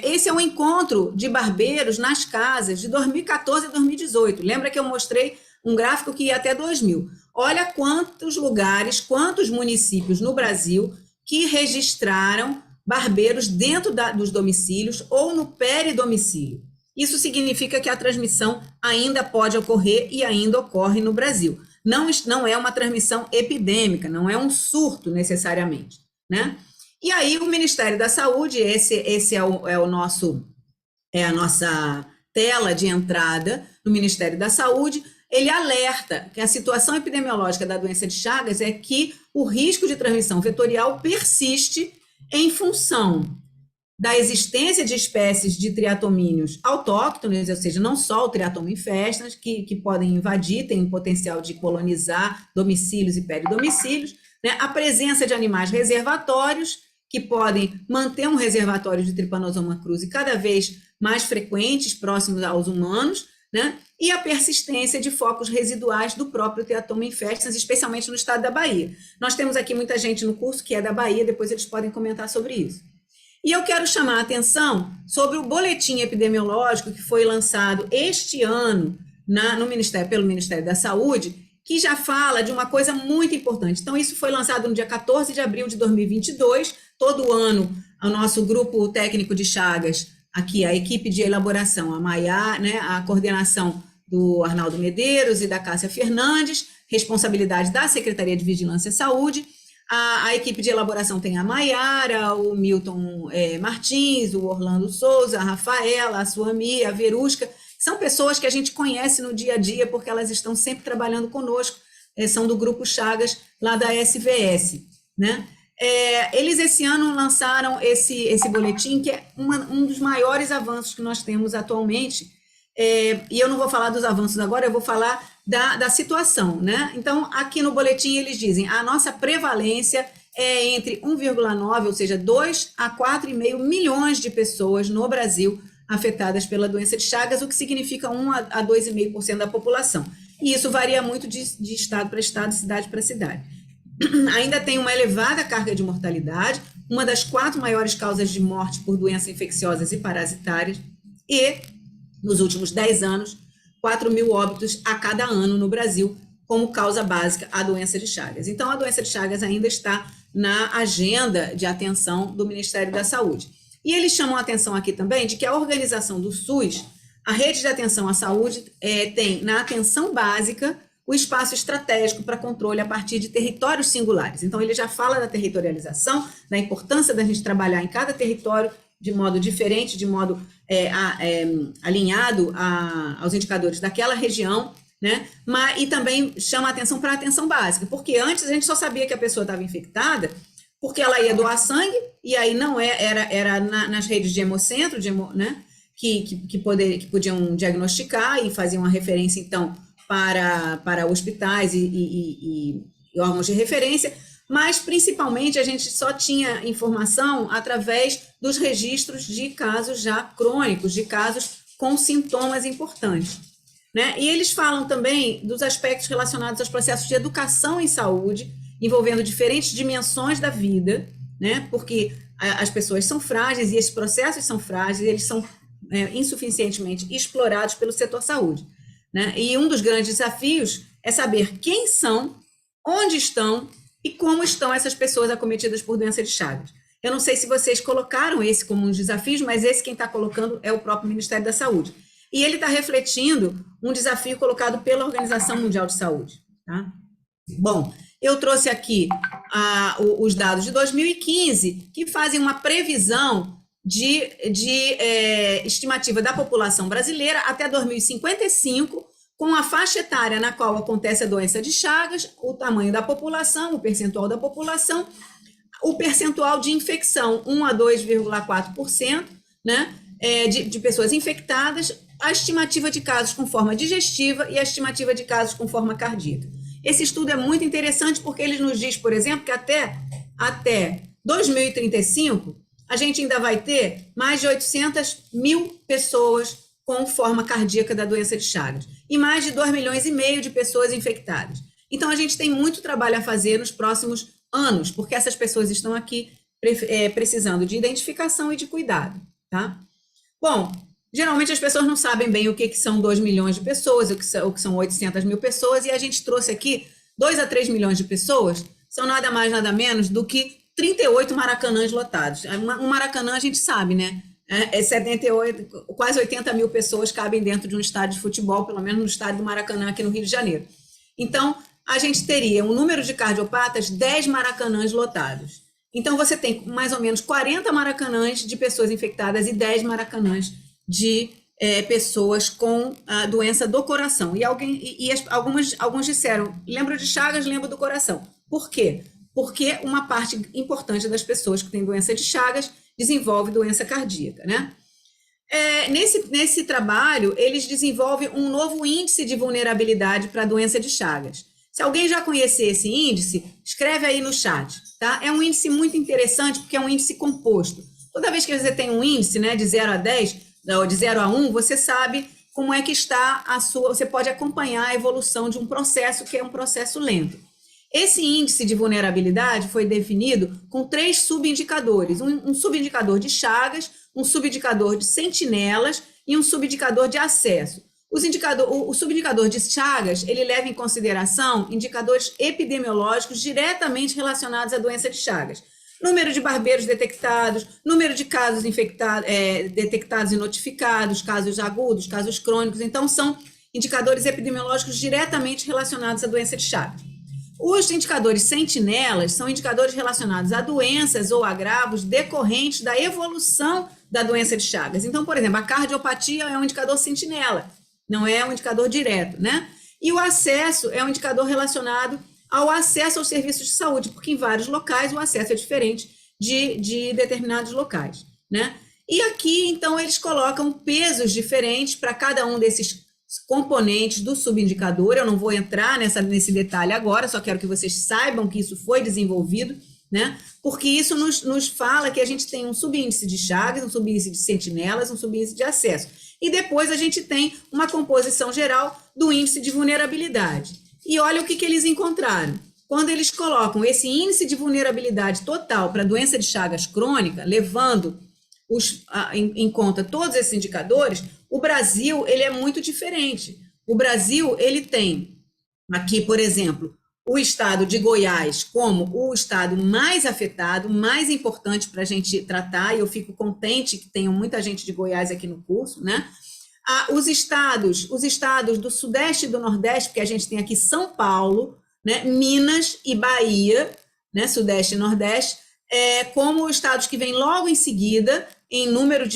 Esse é um encontro de barbeiros nas casas de 2014 a 2018. Lembra que eu mostrei um gráfico que ia até 2000. Olha quantos lugares, quantos municípios no Brasil que registraram barbeiros dentro dos domicílios ou no peridomicílio. Isso significa que a transmissão ainda pode ocorrer e ainda ocorre no Brasil. Não é uma transmissão epidêmica, não é um surto necessariamente, né? E aí o Ministério da Saúde, esse é a nossa tela de entrada no Ministério da Saúde, ele alerta que a situação epidemiológica da doença de Chagas é que o risco de transmissão vetorial persiste em função da existência de espécies de triatomíneos autóctones, ou seja, não só o triatoma infestans, que podem invadir, têm potencial de colonizar domicílios e peridomicílios, né? A presença de animais reservatórios, que podem manter um reservatório de Trypanosoma cruzi cada vez mais frequentes, próximos aos humanos, né? E a persistência de focos residuais do próprio triatoma infestans, especialmente no estado da Bahia. Nós temos aqui muita gente no curso que é da Bahia, depois eles podem comentar sobre isso. E eu quero chamar a atenção sobre o boletim epidemiológico que foi lançado este ano pelo Ministério da Saúde, que já fala de uma coisa muito importante. Então, isso foi lançado no dia 14 de abril de 2022. Todo ano, o nosso grupo técnico de Chagas, aqui a equipe de elaboração, a Maiá, né, a coordenação do Arnaldo Medeiros e da Cássia Fernandes, responsabilidade da Secretaria de Vigilância e Saúde. A equipe de elaboração tem a Maiara, o Milton Martins, o Orlando Souza, a Rafaela, a Suami, a Verusca. São pessoas que a gente conhece no dia a dia, porque elas estão sempre trabalhando conosco, são do Grupo Chagas, lá da SVS, né? Eles, esse ano, lançaram esse boletim, que é um dos maiores avanços que nós temos atualmente, e eu não vou falar dos avanços agora, eu vou falar da situação, né? Então, aqui no boletim eles dizem, a nossa prevalência é entre 1,9, ou seja, 2 a 4,5 milhões de pessoas no Brasil afetadas pela doença de Chagas, o que significa 1 a 2,5% da população. E isso varia muito de estado para estado, cidade para cidade. Ainda tem uma elevada carga de mortalidade, uma das 4 maiores causas de morte por doenças infecciosas e parasitárias, e, nos últimos 10 anos, 4.000 óbitos a cada ano no Brasil, como causa básica a doença de Chagas. Então, a doença de Chagas ainda está na agenda de atenção do Ministério da Saúde. E eles chamam a atenção aqui também de que a organização do SUS, a rede de atenção à saúde, tem na atenção básica o espaço estratégico para controle a partir de territórios singulares. Então, ele já fala da territorialização, da importância da gente trabalhar em cada território de modo diferente, de modo alinhado aos indicadores daquela região, né? E também chama a atenção para a atenção básica, porque antes a gente só sabia que a pessoa estava infectada porque ela ia doar sangue, e aí não era nas redes de hemocentro, né? que podiam diagnosticar e faziam uma referência, então, para hospitais e órgãos de referência, mas, principalmente, a gente só tinha informação através dos registros de casos já crônicos, de casos com sintomas importantes, né? E eles falam também dos aspectos relacionados aos processos de educação em saúde, envolvendo diferentes dimensões da vida, né? Porque as pessoas são frágeis e esses processos são frágeis, e eles são insuficientemente explorados pelo setor saúde, né? E um dos grandes desafios é saber quem são, onde estão e como estão essas pessoas acometidas por doença de Chagas. Eu não sei se vocês colocaram esse como um desafio, mas esse quem está colocando é o próprio Ministério da Saúde. E ele está refletindo um desafio colocado pela Organização Mundial de Saúde, tá? Bom, eu trouxe aqui os dados de 2015, que fazem uma previsão de estimativa da população brasileira até 2055, com a faixa etária na qual acontece a doença de Chagas, o tamanho da população, o percentual da população, o percentual de infecção, 1 a 2,4%, né, de pessoas infectadas, a estimativa de casos com forma digestiva e a estimativa de casos com forma cardíaca. Esse estudo é muito interessante porque ele nos diz, por exemplo, que até 2035, a gente ainda vai ter mais de 800.000 pessoas com forma cardíaca da doença de Chagas e mais de 2,5 milhões de pessoas infectadas. Então, a gente tem muito trabalho a fazer nos próximos anos, porque essas pessoas estão aqui precisando de identificação e de cuidado, tá? Bom, Geralmente as pessoas não sabem bem o que são 2 milhões de pessoas, o que são 800 mil pessoas, e a gente trouxe aqui 2 a 3 milhões de pessoas, são nada mais, nada menos do que 38 maracanãs lotados. Um maracanã a gente sabe, né? 78, quase 80 mil pessoas cabem dentro de um estádio de futebol, pelo menos no estádio do Maracanã aqui no Rio de Janeiro. Então, a gente teria um número de cardiopatas, 10 maracanãs lotados. Então, você tem mais ou menos 40 maracanãs de pessoas infectadas e 10 maracanãs de pessoas com a doença do coração. Alguns disseram, lembro de Chagas, lembro do coração. Por quê? Porque uma parte importante das pessoas que têm doença de Chagas desenvolve doença cardíaca, né? Nesse trabalho, eles desenvolvem um novo índice de vulnerabilidade para a doença de Chagas. Se alguém já conhecer esse índice, escreve aí no chat, tá? É um índice muito interessante, porque é um índice composto. Toda vez que você tem um índice, né, de 0 a 10, ou de 0 a 1, você sabe como é que está você pode acompanhar a evolução de um processo que é um processo lento. Esse índice de vulnerabilidade foi definido com 3 subindicadores, um subindicador de Chagas, um subindicador de sentinelas e um subindicador de acesso. O subindicador de Chagas, ele leva em consideração indicadores epidemiológicos diretamente relacionados à doença de Chagas. Número de barbeiros detectados, número de casos detectados e notificados, casos agudos, casos crônicos. Então, são indicadores epidemiológicos diretamente relacionados à doença de Chagas. Os indicadores sentinelas são indicadores relacionados a doenças ou agravos decorrentes da evolução da doença de Chagas. Então, por exemplo, a cardiopatia é um indicador sentinela, não é um indicador direto, né? E o acesso é um indicador relacionado ao acesso aos serviços de saúde, porque em vários locais o acesso é diferente de determinados locais, né? E aqui, então, eles colocam pesos diferentes para cada um desses componentes do subindicador. Eu não vou entrar nesse detalhe agora, só quero que vocês saibam que isso foi desenvolvido, né? Porque isso nos fala que a gente tem um subíndice de Chagas, um subíndice de sentinelas, um subíndice de acesso. E depois a gente tem uma composição geral do índice de vulnerabilidade. E olha o que eles encontraram. Quando eles colocam esse índice de vulnerabilidade total para a doença de Chagas crônica, levando em conta todos esses indicadores, o Brasil ele é muito diferente. O Brasil ele tem aqui, por exemplo, o estado de Goiás como o estado mais afetado, mais importante para a gente tratar, e eu fico contente que tenham muita gente de Goiás aqui no curso, né? Os estados do Sudeste e do Nordeste, porque a gente tem aqui São Paulo, né, Minas e Bahia, né, Sudeste e Nordeste, como estados que vêm logo em seguida, em número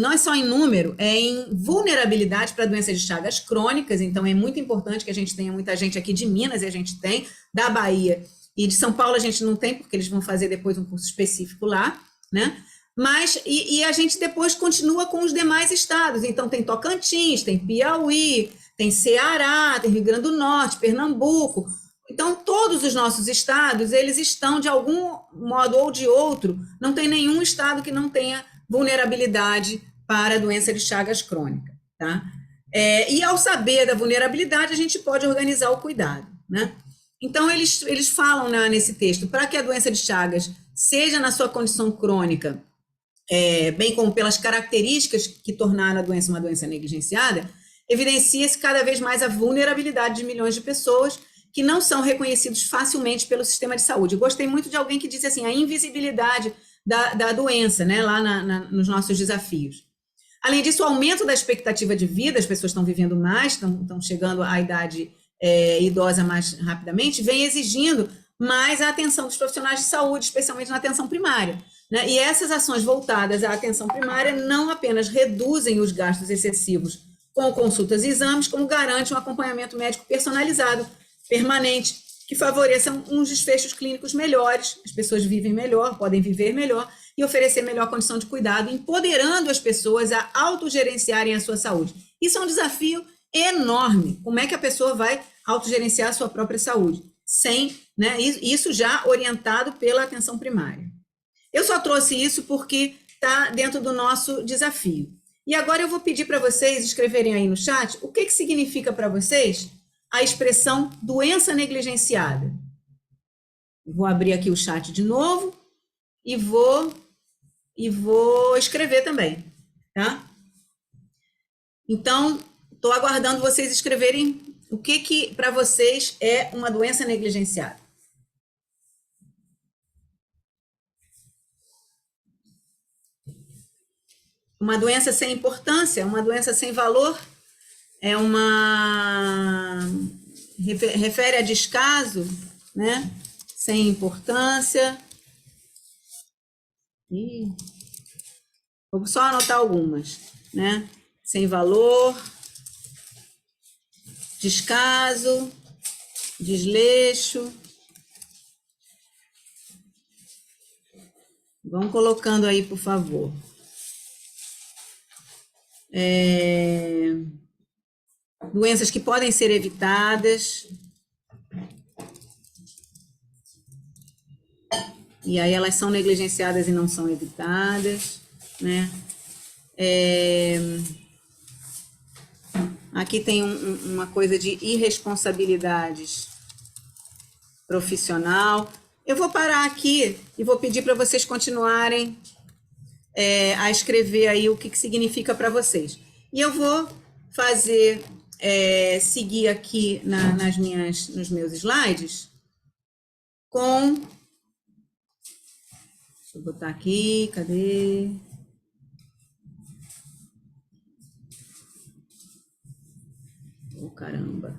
não é só em número, é em vulnerabilidade para doenças de Chagas crônicas. Então é muito importante que a gente tenha muita gente aqui de Minas, e a gente tem, da Bahia e de São Paulo a gente não tem, porque eles vão fazer depois um curso específico lá, né? Mas, e a gente depois continua com os demais estados. Então tem Tocantins, tem Piauí, tem Ceará, tem Rio Grande do Norte, Pernambuco. Então, todos os nossos estados, eles estão, de algum modo ou de outro, não tem nenhum estado que não tenha vulnerabilidade para a doença de Chagas crônica, tá? E ao saber da vulnerabilidade, a gente pode organizar o cuidado, né? Então, eles falam nesse texto, para que a doença de Chagas seja na sua condição crônica, bem como pelas características que tornaram a doença uma doença negligenciada, evidencia-se cada vez mais a vulnerabilidade de milhões de pessoas que não são reconhecidos facilmente pelo sistema de saúde. Eu gostei muito de alguém que disse assim, a invisibilidade da doença, né, lá nos nossos desafios. Além disso, o aumento da expectativa de vida, as pessoas estão vivendo mais, estão chegando à idade idosa mais rapidamente, vem exigindo mais a atenção dos profissionais de saúde, especialmente na atenção primária, né? E essas ações voltadas à atenção primária não apenas reduzem os gastos excessivos com consultas e exames, como garante um acompanhamento médico personalizado, permanente, que favoreçam uns desfechos clínicos melhores, as pessoas vivem melhor, podem viver melhor e oferecer melhor condição de cuidado, empoderando as pessoas a autogerenciarem a sua saúde. Isso é um desafio enorme. Como é que a pessoa vai autogerenciar a sua própria saúde? Né, isso já orientado pela atenção primária. Eu só trouxe isso porque está dentro do nosso desafio. E agora eu vou pedir para vocês escreverem aí no chat o que significa para vocês a expressão doença negligenciada. Vou abrir aqui o chat de novo e vou escrever também, tá? Então, estou aguardando vocês escreverem o que para vocês é uma doença negligenciada. Uma doença sem importância, uma doença sem valor, é uma... refere a descaso, né? Sem importância. Vou só anotar algumas, né? Sem valor, descaso, desleixo. Vão colocando aí, por favor. Doenças que podem ser evitadas. E aí elas são negligenciadas e não são evitadas, né? Aqui tem uma coisa de irresponsabilidades profissional. Eu vou parar aqui e vou pedir para vocês continuarem a escrever aí o que significa para vocês. E eu vou fazer, seguir aqui nos meus slides com... Deixa eu botar aqui, cadê? Oh, caramba.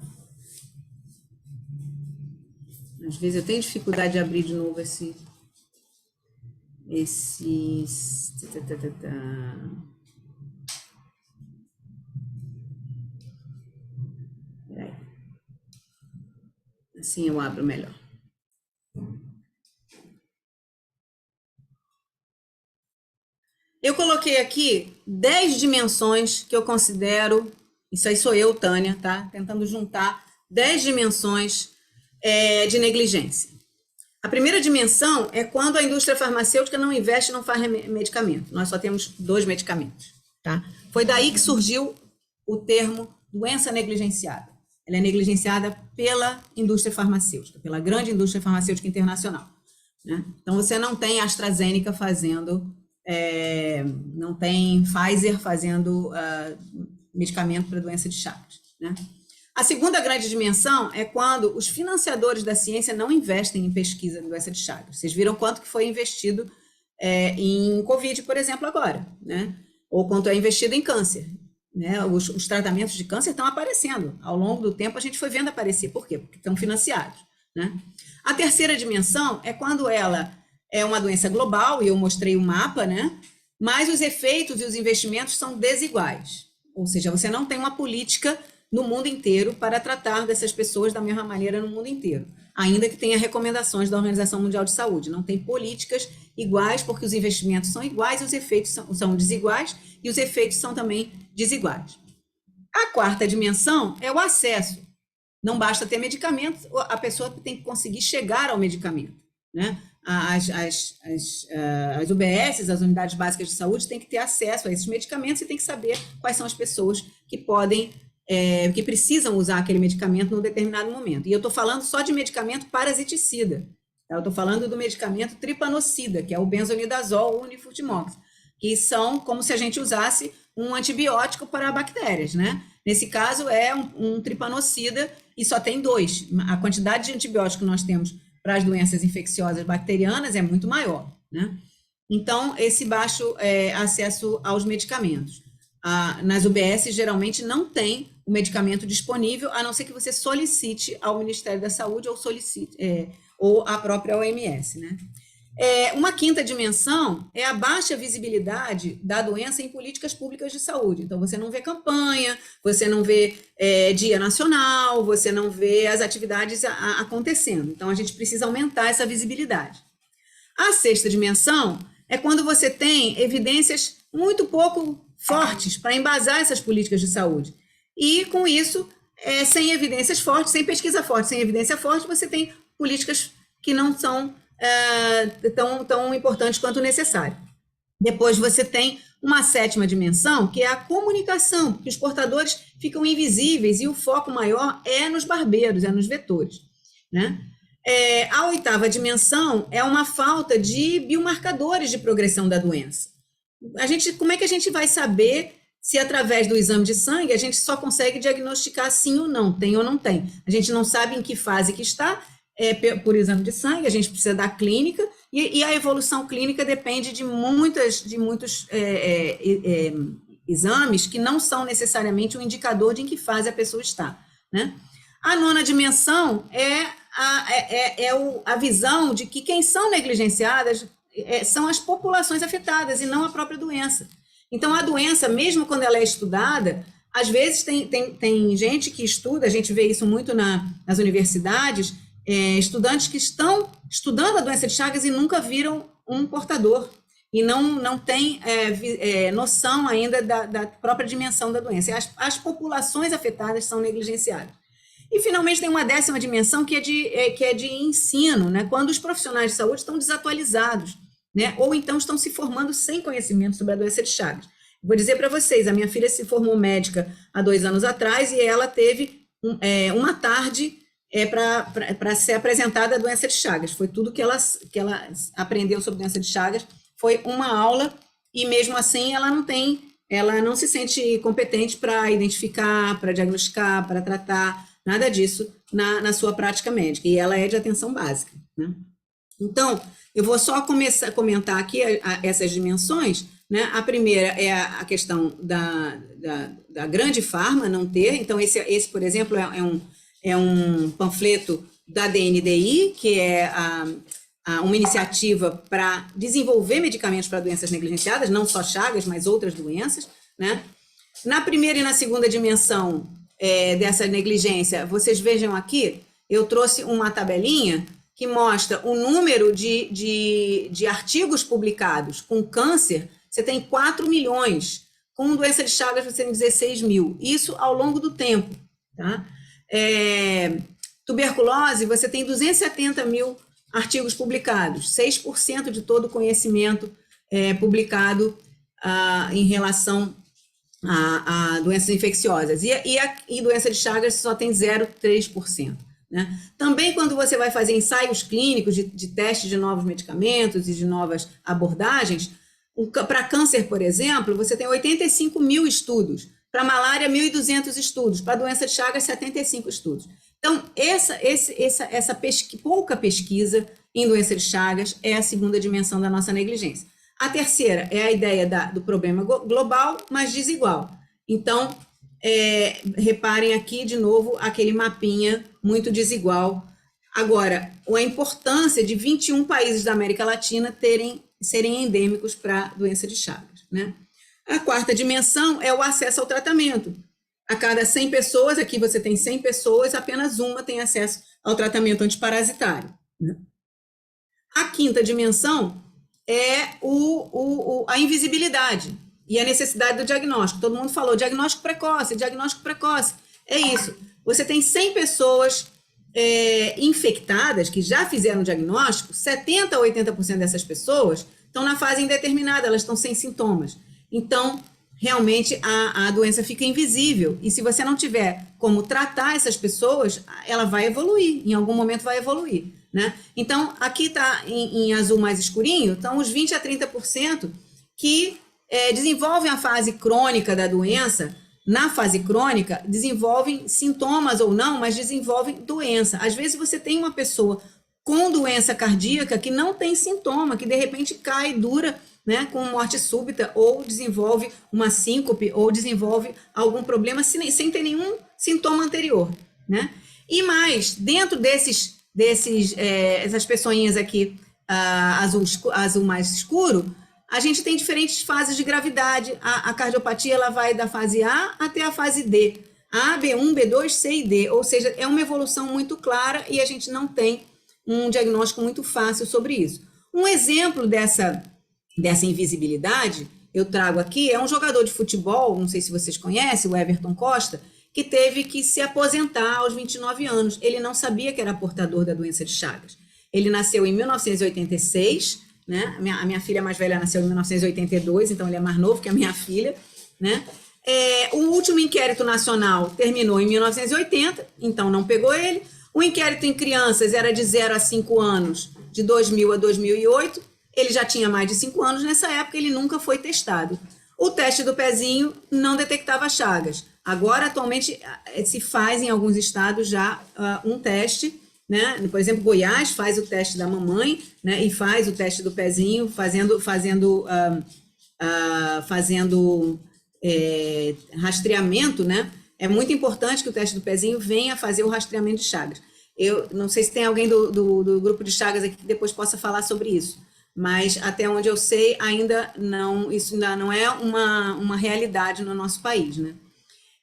Às vezes eu tenho dificuldade de abrir de novo esses... Peraí. Assim eu abro melhor. Eu coloquei aqui 10 dimensões que eu considero, isso aí sou eu, Tânia, tá? Tentando juntar 10 dimensões de negligência. A primeira dimensão é quando a indústria farmacêutica não investe e não faz medicamento. Nós só temos 2 medicamentos, tá? Foi daí que surgiu o termo doença negligenciada. Ela é negligenciada pela indústria farmacêutica, pela grande indústria farmacêutica internacional, né? Então, você não tem AstraZeneca fazendo... não tem Pfizer fazendo medicamento para doença de Chagas, né? A segunda grande dimensão é quando os financiadores da ciência não investem em pesquisa de doença de Chagas. Vocês viram quanto que foi investido em Covid, por exemplo, agora, né? Ou quanto é investido em câncer, né? Os tratamentos de câncer estão aparecendo. Ao longo do tempo, a gente foi vendo aparecer. Por quê? Porque estão financiados, né? A terceira dimensão é quando ela é uma doença global, e eu mostrei o mapa, né? Mas os efeitos e os investimentos são desiguais. Ou seja, você não tem uma política no mundo inteiro para tratar dessas pessoas da mesma maneira no mundo inteiro, ainda que tenha recomendações da Organização Mundial de Saúde. Não tem políticas iguais, porque os investimentos são iguais e os efeitos são desiguais, e os efeitos são também desiguais. A quarta dimensão é o acesso. Não basta ter medicamento, a pessoa tem que conseguir chegar ao medicamento, né? As UBSs, as unidades básicas de saúde, têm que ter acesso a esses medicamentos e tem que saber quais são as pessoas que podem, que precisam usar aquele medicamento num determinado momento. E eu estou falando só de medicamento parasiticida, tá? Eu estou falando do medicamento tripanocida, que é o benzonidazol ou unifurtimox, que são como se a gente usasse um antibiótico para bactérias, né? Nesse caso, é um tripanocida e só tem 2. A quantidade de antibiótico que nós temos para as doenças infecciosas bacterianas é muito maior, né? Então, esse baixo acesso aos medicamentos. Nas UBS, geralmente, não tem o medicamento disponível, a não ser que você solicite ao Ministério da Saúde ou solicite, ou à própria OMS, né? Uma quinta dimensão é a baixa visibilidade da doença em políticas públicas de saúde. Então, você não vê campanha, você não vê dia nacional, você não vê as atividades acontecendo. Então, a gente precisa aumentar essa visibilidade. A sexta dimensão é quando você tem evidências muito pouco fortes para embasar essas políticas de saúde. E, com isso, sem evidências fortes, sem pesquisa forte, sem evidência forte, você tem políticas que não são tão importantes quanto necessário. Depois você tem uma sétima dimensão, que é a comunicação, que os portadores ficam invisíveis e o foco maior é nos barbeiros, é nos vetores, né? A oitava dimensão é uma falta de biomarcadores de progressão da doença. Como é que a gente vai saber se através do exame de sangue a gente só consegue diagnosticar sim ou não, tem ou não tem. A gente não sabe em que fase que está, por exame de sangue, a gente precisa da clínica, e a evolução clínica depende de muitos exames que não são necessariamente um indicador de em que fase a pessoa está, né? A nona dimensão é a visão de que quem são negligenciadas são as populações afetadas e não a própria doença. Então, a doença, mesmo quando ela é estudada, às vezes tem gente que estuda, a gente vê isso muito nas universidades, estudantes que estão estudando a doença de Chagas e nunca viram um portador, e não tem noção ainda da própria dimensão da doença. E as populações afetadas são negligenciadas. E, finalmente, tem uma 10ª dimensão que é de ensino, né? Quando os profissionais de saúde estão desatualizados, né? Ou então estão se formando sem conhecimento sobre a doença de Chagas. Vou dizer para vocês, a minha filha se formou médica há 2 anos atrás e ela teve uma tarde para ser apresentada a doença de Chagas. Foi tudo que ela aprendeu sobre a doença de Chagas, foi uma aula, e mesmo assim ela não se sente competente para identificar, para diagnosticar, para tratar, nada disso na sua prática médica, e ela é de atenção básica, né? Então, eu vou só começar a comentar aqui essas dimensões, né? A primeira é a questão da grande farma não ter. Então, esse por exemplo, é um panfleto da DNDi, que é uma iniciativa para desenvolver medicamentos para doenças negligenciadas, não só Chagas, mas outras doenças, né? Na primeira e na segunda dimensão dessa negligência, vocês vejam aqui, eu trouxe uma tabelinha que mostra o número de artigos publicados com câncer. Você tem 4 milhões, com doença de Chagas você tem 16 mil, isso ao longo do tempo, tá? Tuberculose, você tem 270 mil artigos publicados, 6% de todo o conhecimento publicado em relação a doenças infecciosas, e doença de Chagas só tem 0,3%. Né? Também, quando você vai fazer ensaios clínicos de teste de novos medicamentos e de novas abordagens, para câncer, por exemplo, você tem 85 mil estudos, para malária, 1.200 estudos, para doença de Chagas, 75 estudos. Então, essa pouca pesquisa em doença de Chagas é a segunda dimensão da nossa negligência. A terceira é a ideia do problema global, mas desigual. Então, reparem aqui, de novo, aquele mapinha muito desigual. Agora, a importância de 21 países da América Latina serem endêmicos para a doença de Chagas, né? A quarta dimensão é o acesso ao tratamento. A cada 100 pessoas, aqui você tem 100 pessoas, apenas uma tem acesso ao tratamento antiparasitário, né? A quinta dimensão é a invisibilidade e a necessidade do diagnóstico. Todo mundo falou diagnóstico precoce. É isso. Você tem 100 pessoas infectadas que já fizeram o diagnóstico, 70% a 80% dessas pessoas estão na fase indeterminada, elas estão sem sintomas. Então, realmente, a doença fica invisível. E se você não tiver como tratar essas pessoas, ela vai evoluir, em algum momento vai evoluir, né? Então, aqui está em azul mais escurinho, estão os 20% a 30% que desenvolvem a fase crônica da doença. Na fase crônica, desenvolvem sintomas ou não, mas desenvolvem doença. Às vezes você tem uma pessoa com doença cardíaca que não tem sintoma, que de repente cai dura, né, com morte súbita, ou desenvolve uma síncope, ou desenvolve algum problema sem ter nenhum sintoma anterior, né? E mais, dentro essas pessoinhas aqui, azul mais escuro, a gente tem diferentes fases de gravidade. A cardiopatia, ela vai da fase A até a fase D. A, B1, B2, C e D. Ou seja, é uma evolução muito clara e a gente não tem um diagnóstico muito fácil sobre isso. Um exemplo dessa invisibilidade, eu trago aqui, é um jogador de futebol, não sei se vocês conhecem, o Everton Costa, que teve que se aposentar aos 29 anos. Ele não sabia que era portador da doença de Chagas. Ele nasceu em 1986, né? A minha filha mais velha nasceu em 1982, então ele é mais novo que a minha filha, né? O último inquérito nacional terminou em 1980, então não pegou ele. O inquérito em crianças era de 0 a 5 anos, de 2000 a 2008. Ele já tinha mais de 5 anos nessa época, ele nunca foi testado. O teste do pezinho não detectava chagas. Agora, atualmente, se faz em alguns estados já um teste, né? Por exemplo, Goiás faz o teste da mamãe, né? E faz o teste do pezinho, fazendo rastreamento, né? É muito importante que o teste do pezinho venha fazer o rastreamento de chagas. Eu não sei se tem alguém do grupo de chagas aqui que depois possa falar sobre isso, mas até onde eu sei, isso ainda não é uma realidade no nosso país, né?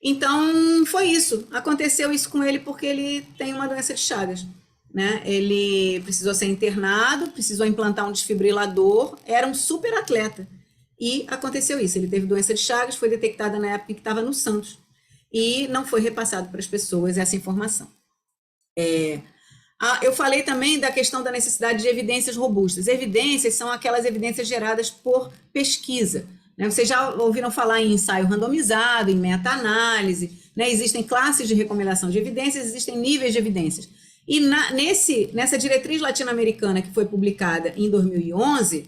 Então, foi isso. Aconteceu isso com ele porque ele tem uma doença de Chagas, né? Ele precisou ser internado, precisou implantar um desfibrilador, era um super atleta. E aconteceu isso. Ele teve doença de Chagas, foi detectada na época que estava no Santos. E não foi repassado para as pessoas essa informação. Eu falei também da questão da necessidade de evidências robustas. Evidências são aquelas evidências geradas por pesquisa, né? Vocês já ouviram falar em ensaio randomizado, em meta-análise, né? Existem classes de recomendação de evidências, existem níveis de evidências. E nessa diretriz latino-americana que foi publicada em 2011,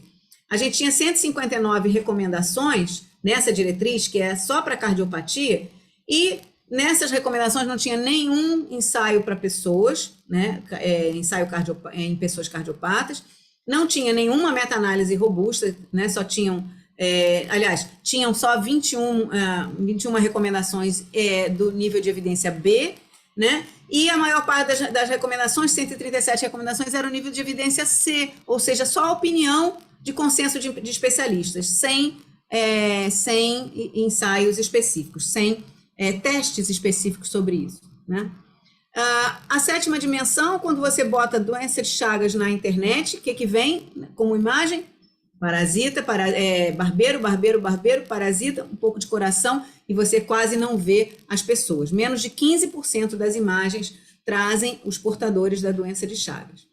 a gente tinha 159 recomendações nessa diretriz, que é só para cardiopatia, e nessas recomendações não tinha nenhum ensaio para pessoas, né? Ensaio em pessoas cardiopatas, não tinha nenhuma meta-análise robusta, né? Só tinham, tinham só 21 recomendações do nível de evidência B, né? E a maior parte das recomendações, 137 recomendações, era o nível de evidência C, ou seja, só a opinião de consenso de especialistas, sem ensaios específicos, sem testes específicos sobre isso, né? A sétima dimensão, quando você bota doença de Chagas na internet, o que vem como imagem? Parasita, barbeiro, parasita, um pouco de coração, e você quase não vê as pessoas. Menos de 15% das imagens trazem os portadores da doença de Chagas.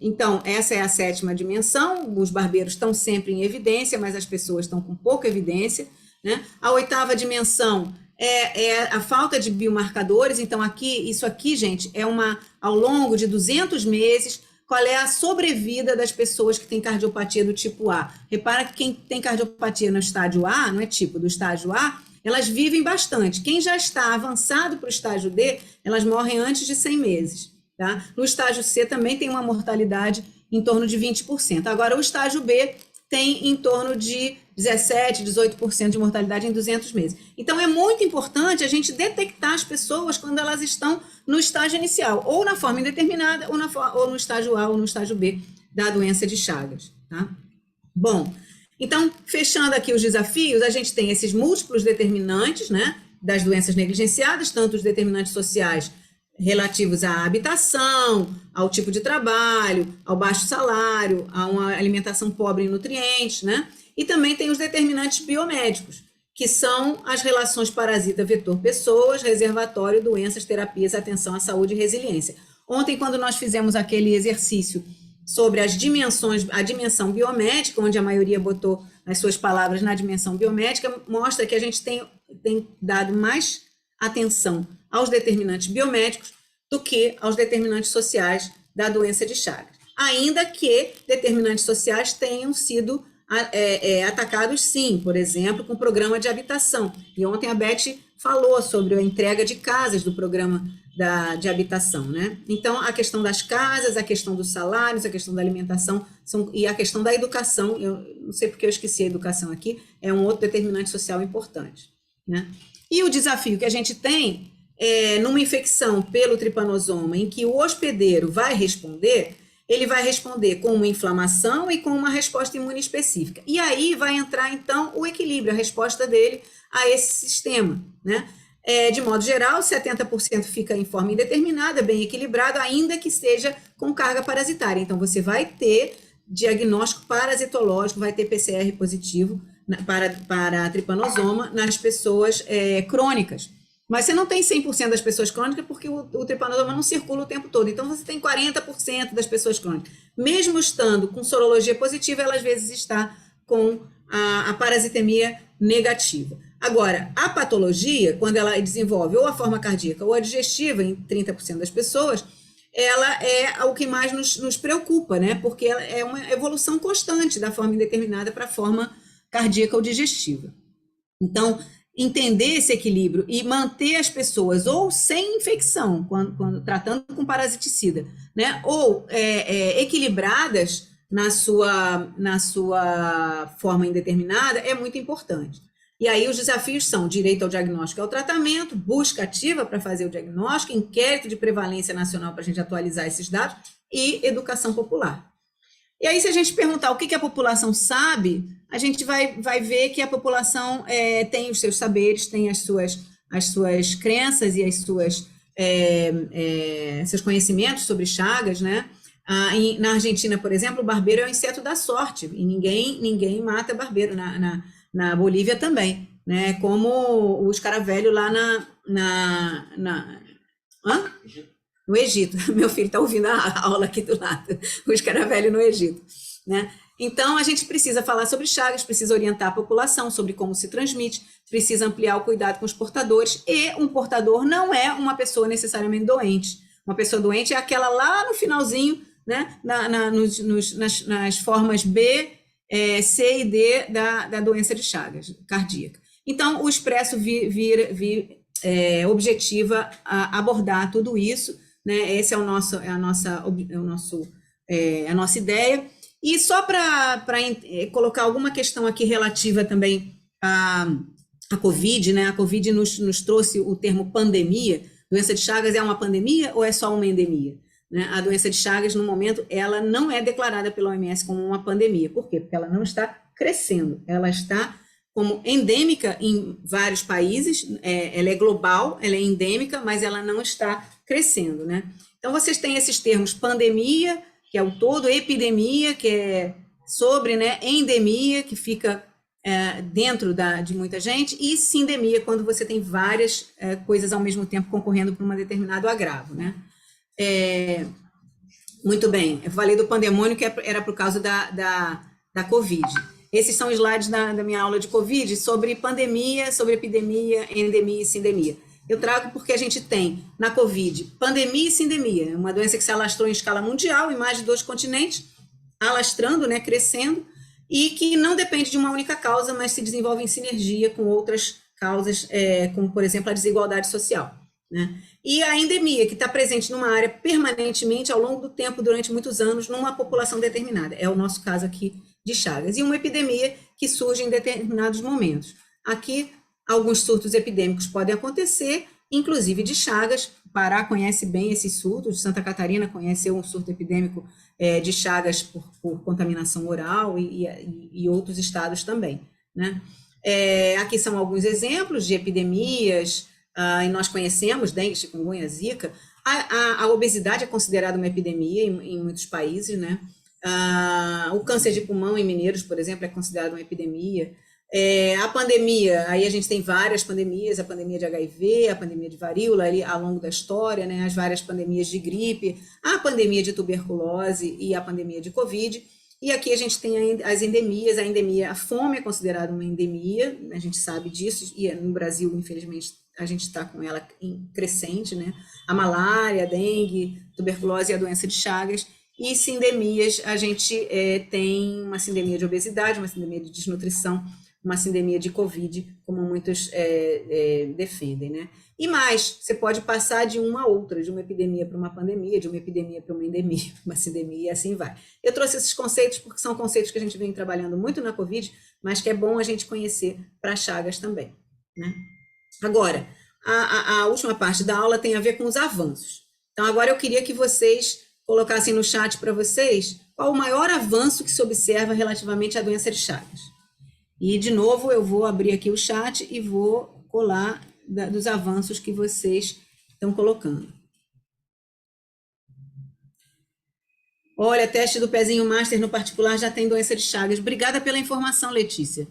Então, essa é a sétima dimensão. Os barbeiros estão sempre em evidência, mas as pessoas estão com pouca evidência, né? A oitava dimensão é a falta de biomarcadores. Então, isso aqui, gente, ao longo de 200 meses, qual é a sobrevida das pessoas que têm cardiopatia do tipo A. Repara que quem tem cardiopatia no estágio A, não é tipo, do estágio A, elas vivem bastante. Quem já está avançado para o estágio D, elas morrem antes de 100 meses. Tá? No estágio C também tem uma mortalidade em torno de 20%. Agora, o estágio B tem em torno de 17%, 18% de mortalidade em 200 meses. Então, é muito importante a gente detectar as pessoas quando elas estão no estágio inicial, ou na forma indeterminada, ou no estágio A ou no estágio B da doença de Chagas. Tá? Bom, então, fechando aqui os desafios, a gente tem esses múltiplos determinantes, né, das doenças negligenciadas, tanto os determinantes sociais relativos à habitação, ao tipo de trabalho, ao baixo salário, a uma alimentação pobre em nutrientes, né? E também tem os determinantes biomédicos, que são as relações parasita-vetor-pessoas, reservatório, doenças, terapias, atenção à saúde e resiliência. Ontem, quando nós fizemos aquele exercício sobre as dimensões, a dimensão biomédica, onde a maioria botou as suas palavras na dimensão biomédica, mostra que a gente tem dado mais atenção aos determinantes biomédicos do que aos determinantes sociais da doença de Chagas. Ainda que determinantes sociais tenham sido atacados, sim, por exemplo, com o programa de habitação. E ontem a Beth falou sobre a entrega de casas do programa de habitação, né? Então, a questão das casas, a questão dos salários, a questão da alimentação e a questão da educação, eu não sei porque eu esqueci a educação aqui, é um outro determinante social importante, né? E o desafio que a gente tem numa infecção pelo tripanosoma, em que o hospedeiro vai responder, ele vai responder com uma inflamação e com uma resposta imune específica. E aí vai entrar, então, o equilíbrio, a resposta dele a esse sistema, né? De modo geral, 70% fica em forma indeterminada, bem equilibrado, ainda que seja com carga parasitária. Então, você vai ter diagnóstico parasitológico, vai ter PCR positivo para tripanosoma nas pessoas crônicas. Mas você não tem 100% das pessoas crônicas porque o tripanosoma não circula o tempo todo. Então, você tem 40% das pessoas crônicas. Mesmo estando com sorologia positiva, ela às vezes está com a parasitemia negativa. Agora, a patologia, quando ela desenvolve ou a forma cardíaca ou a digestiva em 30% das pessoas, ela é o que mais nos preocupa, né? Porque ela é uma evolução constante da forma indeterminada para a forma cardíaca ou digestiva. Então, entender esse equilíbrio e manter as pessoas ou sem infecção, quando tratando com parasiticida, né, ou equilibradas na sua forma indeterminada, é muito importante. E aí os desafios são direito ao diagnóstico e ao tratamento, busca ativa para fazer o diagnóstico, inquérito de prevalência nacional para a gente atualizar esses dados e educação popular. E aí, se a gente perguntar o que a população sabe, a gente vai ver que a população tem os seus saberes, tem as suas crenças e seus conhecimentos sobre Chagas, né? Na Argentina, por exemplo, o barbeiro é o inseto da sorte, e ninguém mata barbeiro, na Bolívia também, né? Como o escaravelho lá no Egito. Meu filho está ouvindo a aula aqui do lado, o escaravelho no Egito, né? Então, a gente precisa falar sobre Chagas, precisa orientar a população sobre como se transmite, precisa ampliar o cuidado com os portadores, e um portador não é uma pessoa necessariamente doente. Uma pessoa doente é aquela lá no finalzinho, né? Nas formas B, C e D da doença de Chagas cardíaca. Então, o Expresso objetiva abordar tudo isso, né? Essa é a nossa ideia. E só para colocar alguma questão aqui relativa também à Covid, né? A Covid nos trouxe o termo pandemia. Doença de Chagas é uma pandemia ou é só uma endemia? Né? A doença de Chagas, no momento, ela não é declarada pela OMS como uma pandemia. Por quê? Porque ela não está crescendo. Ela está como endêmica em vários países, ela é global, ela é endêmica, mas ela não está crescendo, né? Então, vocês têm esses termos pandemia, que é o todo, epidemia, que é sobre, né, endemia, que fica dentro de muita gente, e sindemia, quando você tem várias coisas ao mesmo tempo concorrendo para um determinado agravo, né? Muito bem, eu falei do pandemônio, que era por causa da Covid. Esses são slides da minha aula de Covid sobre pandemia, sobre epidemia, endemia e sindemia. Eu trago porque a gente tem, na Covid, pandemia e sindemia, uma doença que se alastrou em escala mundial, em mais de 2 continentes, alastrando, né, crescendo, e que não depende de uma única causa, mas se desenvolve em sinergia com outras causas, como, por exemplo, a desigualdade social, né? E a endemia, que está presente numa área permanentemente, ao longo do tempo, durante muitos anos, numa população determinada. É o nosso caso aqui de Chagas. E uma epidemia que surge em determinados momentos. Aqui, alguns surtos epidêmicos podem acontecer, inclusive de Chagas. O Pará conhece bem esses surtos, Santa Catarina conheceu um surto epidêmico de Chagas por contaminação oral e outros estados também, né? Aqui são alguns exemplos de epidemias, e nós conhecemos dengue, chikungunya, zika. A obesidade é considerada uma epidemia em muitos países, né? O câncer de pulmão em mineiros, por exemplo, é considerado uma epidemia. A pandemia, aí a gente tem várias pandemias, a pandemia de HIV, a pandemia de varíola, ali ao longo da história, né, as várias pandemias de gripe, a pandemia de tuberculose e a pandemia de Covid. E aqui a gente tem as endemias, a fome é considerada uma endemia, a gente sabe disso, e no Brasil, infelizmente, a gente está com ela em crescente, né? A malária, a dengue, tuberculose e a doença de Chagas. E sindemias, a gente tem uma sindemia de obesidade, uma sindemia de desnutrição, uma sindemia de Covid, como muitos defendem, né? E mais, você pode passar de uma a outra, de uma epidemia para uma pandemia, de uma epidemia para uma endemia, uma sindemia, e assim vai. Eu trouxe esses conceitos porque são conceitos que a gente vem trabalhando muito na Covid, mas que é bom a gente conhecer para Chagas também, né? Agora, a última parte da aula tem a ver com os avanços. Então, agora eu queria que vocês colocassem no chat para vocês qual o maior avanço que se observa relativamente à doença de Chagas. E, de novo, eu vou abrir aqui o chat e vou colar dos avanços que vocês estão colocando. Olha, teste do pezinho master no particular já tem doença de Chagas. Obrigada pela informação, Letícia.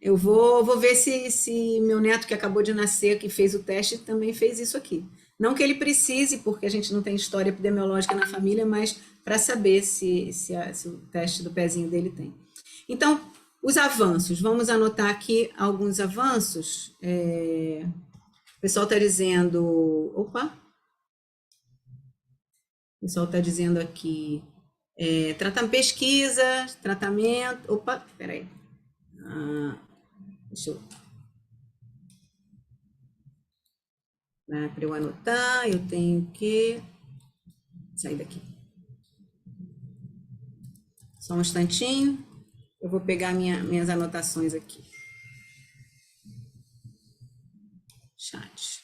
Eu vou ver se meu neto, que acabou de nascer, que fez o teste, também fez isso aqui. Não que ele precise, porque a gente não tem história epidemiológica na família, mas para saber se o teste do pezinho dele tem. Então, os avanços. Vamos anotar aqui alguns avanços. O pessoal está dizendo... Opa! O pessoal está dizendo aqui... pesquisa, tratamento... Opa, peraí. Deixa eu... Para eu anotar, eu tenho que sair daqui. Só um instantinho. Eu vou pegar minhas anotações aqui. Chat.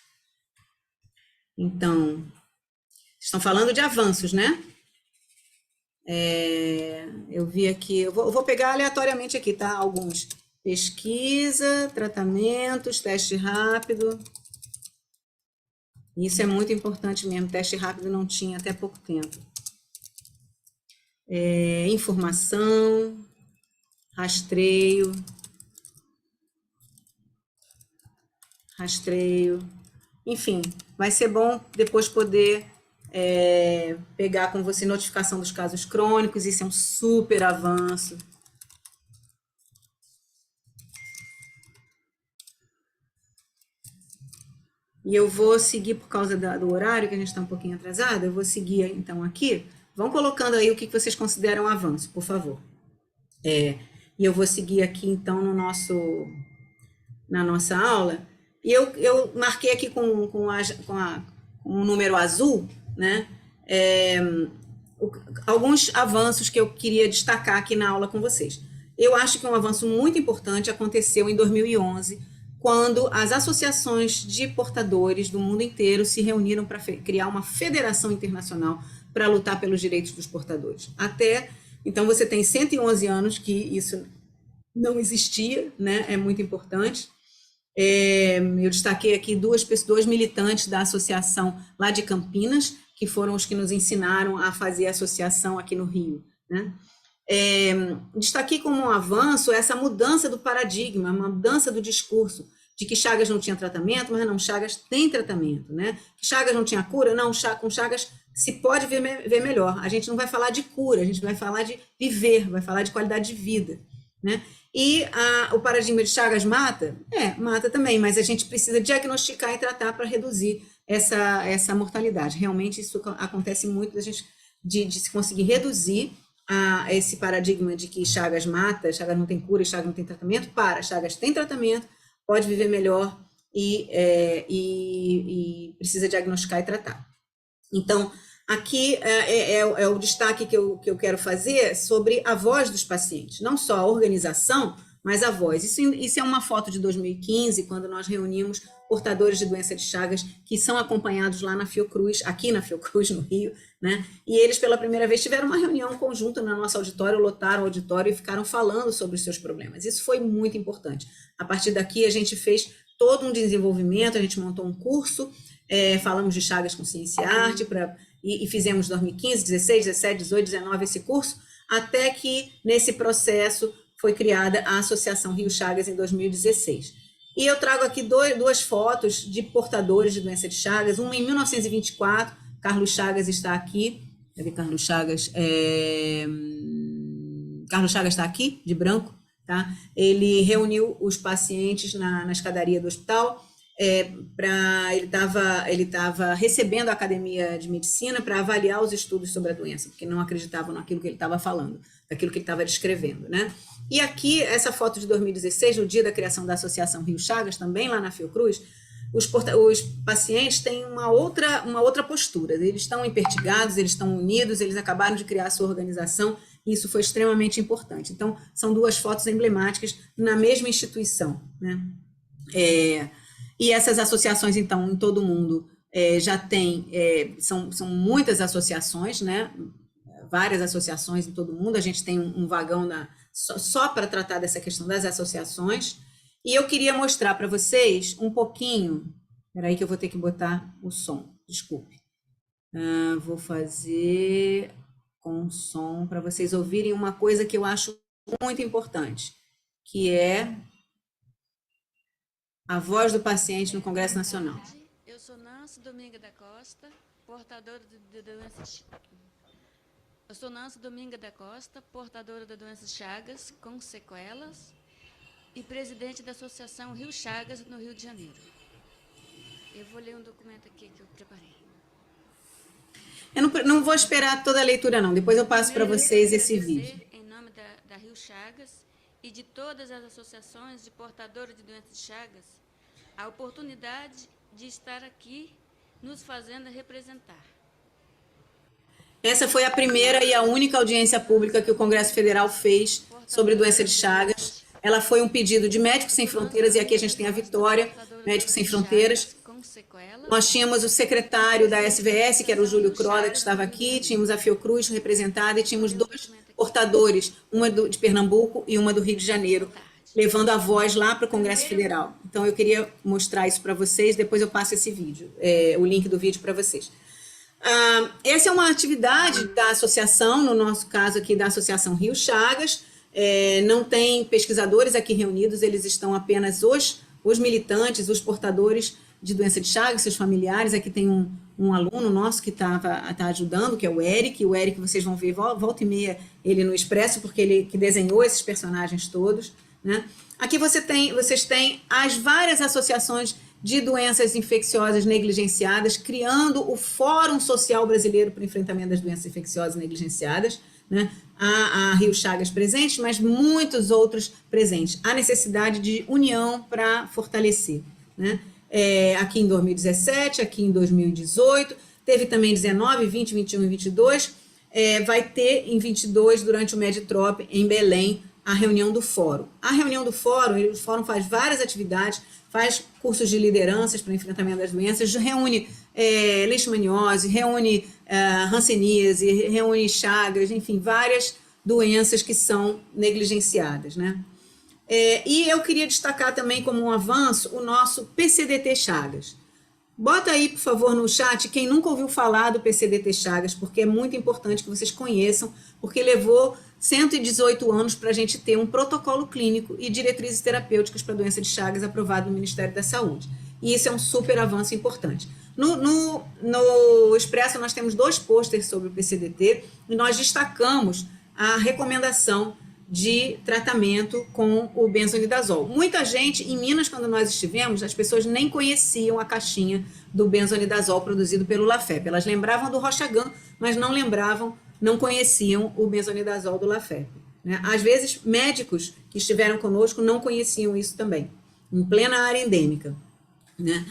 Então, estão falando de avanços, né? Eu vi aqui, eu vou pegar aleatoriamente aqui, tá? Alguns. Pesquisa, tratamentos, teste rápido. Isso é muito importante mesmo. Teste rápido não tinha até pouco tempo. Informação, rastreio. Enfim, vai ser bom depois poder pegar com você notificação dos casos crônicos. Isso é um super avanço. E eu vou seguir, por causa do horário, que a gente está um pouquinho atrasado, eu vou seguir, então, aqui. Vão colocando aí o que vocês consideram avanço, por favor. E eu vou seguir aqui, então, na nossa aula. E eu marquei aqui com um número azul, né? Alguns avanços que eu queria destacar aqui na aula com vocês. Eu acho que um avanço muito importante aconteceu em 2011, quando as associações de portadores do mundo inteiro se reuniram para criar uma federação internacional para lutar pelos direitos dos portadores. Então, você tem 111 anos que isso não existia, né? É muito importante. Eu destaquei aqui dois militantes da associação lá de Campinas, que foram os que nos ensinaram a fazer a associação aqui no Rio, né? Destaquei como um avanço essa mudança do paradigma, uma mudança do discurso, de que Chagas não tinha tratamento, mas não, Chagas tem tratamento, né? Que Chagas não tinha cura, não, com Chagas se pode ver melhor. A gente não vai falar de cura, a gente vai falar de viver, vai falar de qualidade de vida, né? E o paradigma de Chagas mata? Mata também, mas a gente precisa diagnosticar e tratar para reduzir essa mortalidade. Realmente isso acontece muito, de se conseguir reduzir esse paradigma de que Chagas mata, Chagas não tem cura, Chagas não tem tratamento, Chagas tem tratamento, pode viver melhor e precisa diagnosticar e tratar. Então, aqui é o destaque que eu quero fazer sobre a voz dos pacientes, não só a organização, mas a voz. Isso é uma foto de 2015, quando nós reunimos portadores de doença de Chagas que são acompanhados lá na Fiocruz, aqui na Fiocruz, no Rio, né? E eles, pela primeira vez, tiveram uma reunião conjunta no nosso auditório, lotaram o auditório e ficaram falando sobre os seus problemas. Isso foi muito importante. A partir daqui, a gente fez todo um desenvolvimento, a gente montou um curso, falamos de Chagas com Ciência e Arte, e fizemos 2015, 16, 17, 18, 19 esse curso, até que, nesse processo, foi criada a Associação Rio Chagas em 2016. E eu trago aqui duas fotos de portadores de doença de Chagas, uma em 1924, Carlos Chagas está aqui. Cadê Carlos Chagas? Carlos Chagas está aqui, de branco, tá? Ele reuniu os pacientes na escadaria do hospital, ele estava recebendo a Academia de Medicina para avaliar os estudos sobre a doença, porque não acreditavam naquilo que ele estava falando, naquilo que ele estava descrevendo, né? E aqui, essa foto de 2016, no dia da criação da Associação Rio Chagas, também lá na Fiocruz, os pacientes têm uma outra postura, eles estão empertigados, eles estão unidos, eles acabaram de criar a sua organização, e isso foi extremamente importante. Então, são duas fotos emblemáticas na mesma instituição, né? E essas associações, então, em todo o mundo, já tem, são muitas associações, né? Várias associações em todo o mundo, a gente tem um vagão só para tratar dessa questão das associações, e eu queria mostrar para vocês um pouquinho, espera aí que eu vou ter que botar o som, desculpe. Vou fazer com som para vocês ouvirem uma coisa que eu acho muito importante, que é a voz do paciente no Congresso Nacional. Eu sou Nancy Dominga da Costa, portadora de doenças. Eu sou Nancy Dominga da Costa, portadora da doença Chagas com sequelas e presidente da Associação Rio Chagas no Rio de Janeiro. Eu vou ler um documento aqui que eu preparei. Eu não vou esperar toda a leitura, não. Depois eu passo para vocês esse vídeo. Em nome da Rio Chagas e de todas as associações de portadores de doenças de Chagas a oportunidade de estar aqui nos fazendo representar. Essa foi a primeira e a única audiência pública que o Congresso Federal fez sobre doença de Chagas. Ela foi um pedido de Médicos Sem Fronteiras, e aqui a gente tem a Vitória, Médicos Sem Fronteiras. Nós tínhamos o secretário da SVS, que era o Júlio Croda, que estava aqui, tínhamos a Fiocruz representada, e tínhamos 2 portadores, uma de Pernambuco e uma do Rio de Janeiro, levando a voz lá para o Congresso Federal. Então, eu queria mostrar isso para vocês, depois eu passo esse vídeo, o link do vídeo para vocês. Essa é uma atividade da associação, no nosso caso aqui da Associação Rio Chagas. Não tem pesquisadores aqui reunidos, eles estão apenas os militantes, os portadores de doença de Chagas, seus familiares. Aqui tem um aluno nosso que tá ajudando, que é o Eric. O Eric, vocês vão ver, volta e meia, ele no Expresso, porque ele que desenhou esses personagens todos, né? Aqui vocês têm as várias associações de doenças infecciosas negligenciadas, criando o Fórum Social Brasileiro para o Enfrentamento das Doenças Infecciosas Negligenciadas, né? A Rio Chagas presente, mas muitos outros presentes. Há necessidade de união para fortalecer, né? Aqui em 2017, aqui em 2018, teve também 19, 20, 21 e 22, vai ter em 22, durante o Meditrop, em Belém, a reunião do Fórum. A reunião do Fórum, o Fórum faz várias atividades, faz cursos de lideranças para enfrentamento das doenças, reúne leishmaniose, reúne hanseníase, reúne Chagas, enfim, várias doenças que são negligenciadas, né? E eu queria destacar também como um avanço o nosso PCDT Chagas. Bota aí, por favor, no chat quem nunca ouviu falar do PCDT Chagas, porque é muito importante que vocês conheçam, porque levou 118 anos para a gente ter um protocolo clínico e diretrizes terapêuticas para a doença de Chagas aprovado no Ministério da Saúde. E isso é um super avanço importante. No Expresso, nós temos 2 pôsteres sobre o PCDT e nós destacamos a recomendação de tratamento com o benzonidazol. Muita gente, em Minas, quando nós estivemos, as pessoas nem conheciam a caixinha do benzonidazol produzido pelo Lafep. Elas lembravam do Roxagan, mas não conheciam o benzonidazol do Lafep, né? Às vezes, médicos que estiveram conosco não conheciam isso também, em plena área endêmica, né?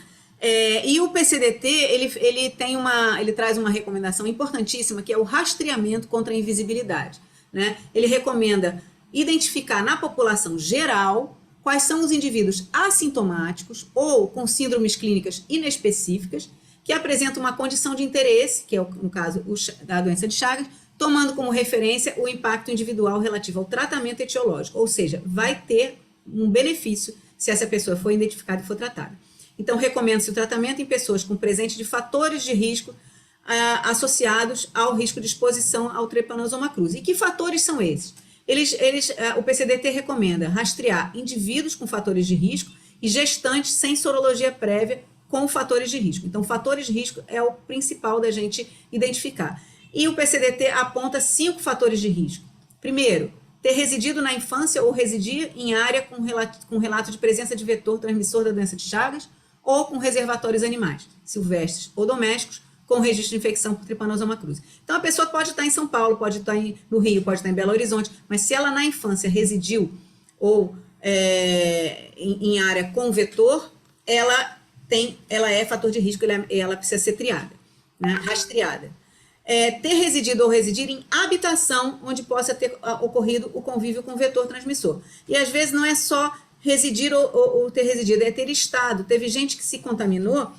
E o PCDT, ele traz uma recomendação importantíssima, que é o rastreamento contra a invisibilidade, né? Ele recomenda identificar na população geral quais são os indivíduos assintomáticos ou com síndromes clínicas inespecíficas que apresentam uma condição de interesse, que é, no caso, da doença de Chagas, tomando como referência o impacto individual relativo ao tratamento etiológico, ou seja, vai ter um benefício se essa pessoa for identificada e for tratada. Então, recomenda-se o tratamento em pessoas com presente de fatores de risco associados ao risco de exposição ao Trypanosoma cruzi. E que fatores são esses? O PCDT recomenda rastrear indivíduos com fatores de risco e gestantes sem sorologia prévia com fatores de risco. Então, fatores de risco é o principal da gente identificar. E o PCDT aponta 5 fatores de risco. Primeiro, ter residido na infância ou residir em área com relato de presença de vetor transmissor da doença de Chagas ou com reservatórios animais, silvestres ou domésticos, com registro de infecção por Trypanosoma cruzi. Então, a pessoa pode estar em São Paulo, pode estar no Rio, pode estar em Belo Horizonte, mas se ela na infância residiu ou em área com vetor, ela é fator de risco, ela precisa ser triada, né, rastreada. Ter residido ou residir em habitação onde possa ter ocorrido o convívio com vetor transmissor. E às vezes não é só residir ou ter residido, é ter estado. Teve gente que se contaminou,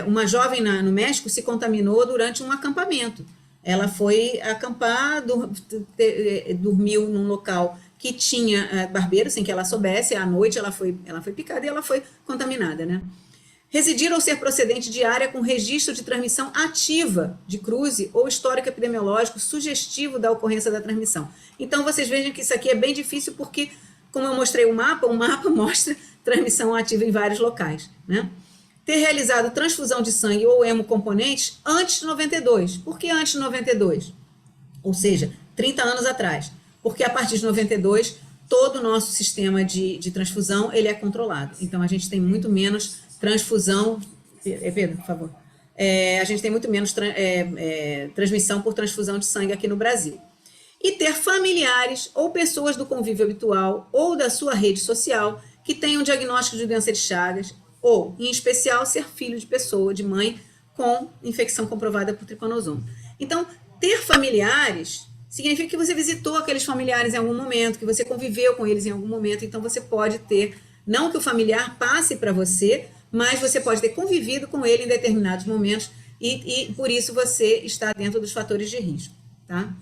uma jovem no México se contaminou durante um acampamento. Ela foi acampar, dormiu num local que tinha barbeiro, sem que ela soubesse, à noite ela foi picada e ela foi contaminada, né? Residir ou ser procedente de área com registro de transmissão ativa de cruzi ou histórico epidemiológico sugestivo da ocorrência da transmissão. Então, vocês vejam que isso aqui é bem difícil porque, como eu mostrei o mapa mostra transmissão ativa em vários locais, né? Ter realizado transfusão de sangue ou hemocomponentes antes de 92. Por que antes de 92? Ou seja, 30 anos atrás. Porque a partir de 92, todo o nosso sistema de transfusão ele é controlado. Então, a gente tem muito menos transfusão... Pedro, por favor. A gente tem muito menos transmissão por transfusão de sangue aqui no Brasil. e ter familiares ou pessoas do convívio habitual ou da sua rede social que tenham diagnóstico de doença de Chagas, ou, em especial, ser filho de pessoa, de mãe, com infecção comprovada por tripanosoma. Então, ter familiares significa que você visitou aqueles familiares em algum momento, que você conviveu com eles em algum momento, então você pode ter, não que o familiar passe para você, mas você pode ter convivido com ele em determinados momentos e por isso você está dentro dos fatores de risco, tá?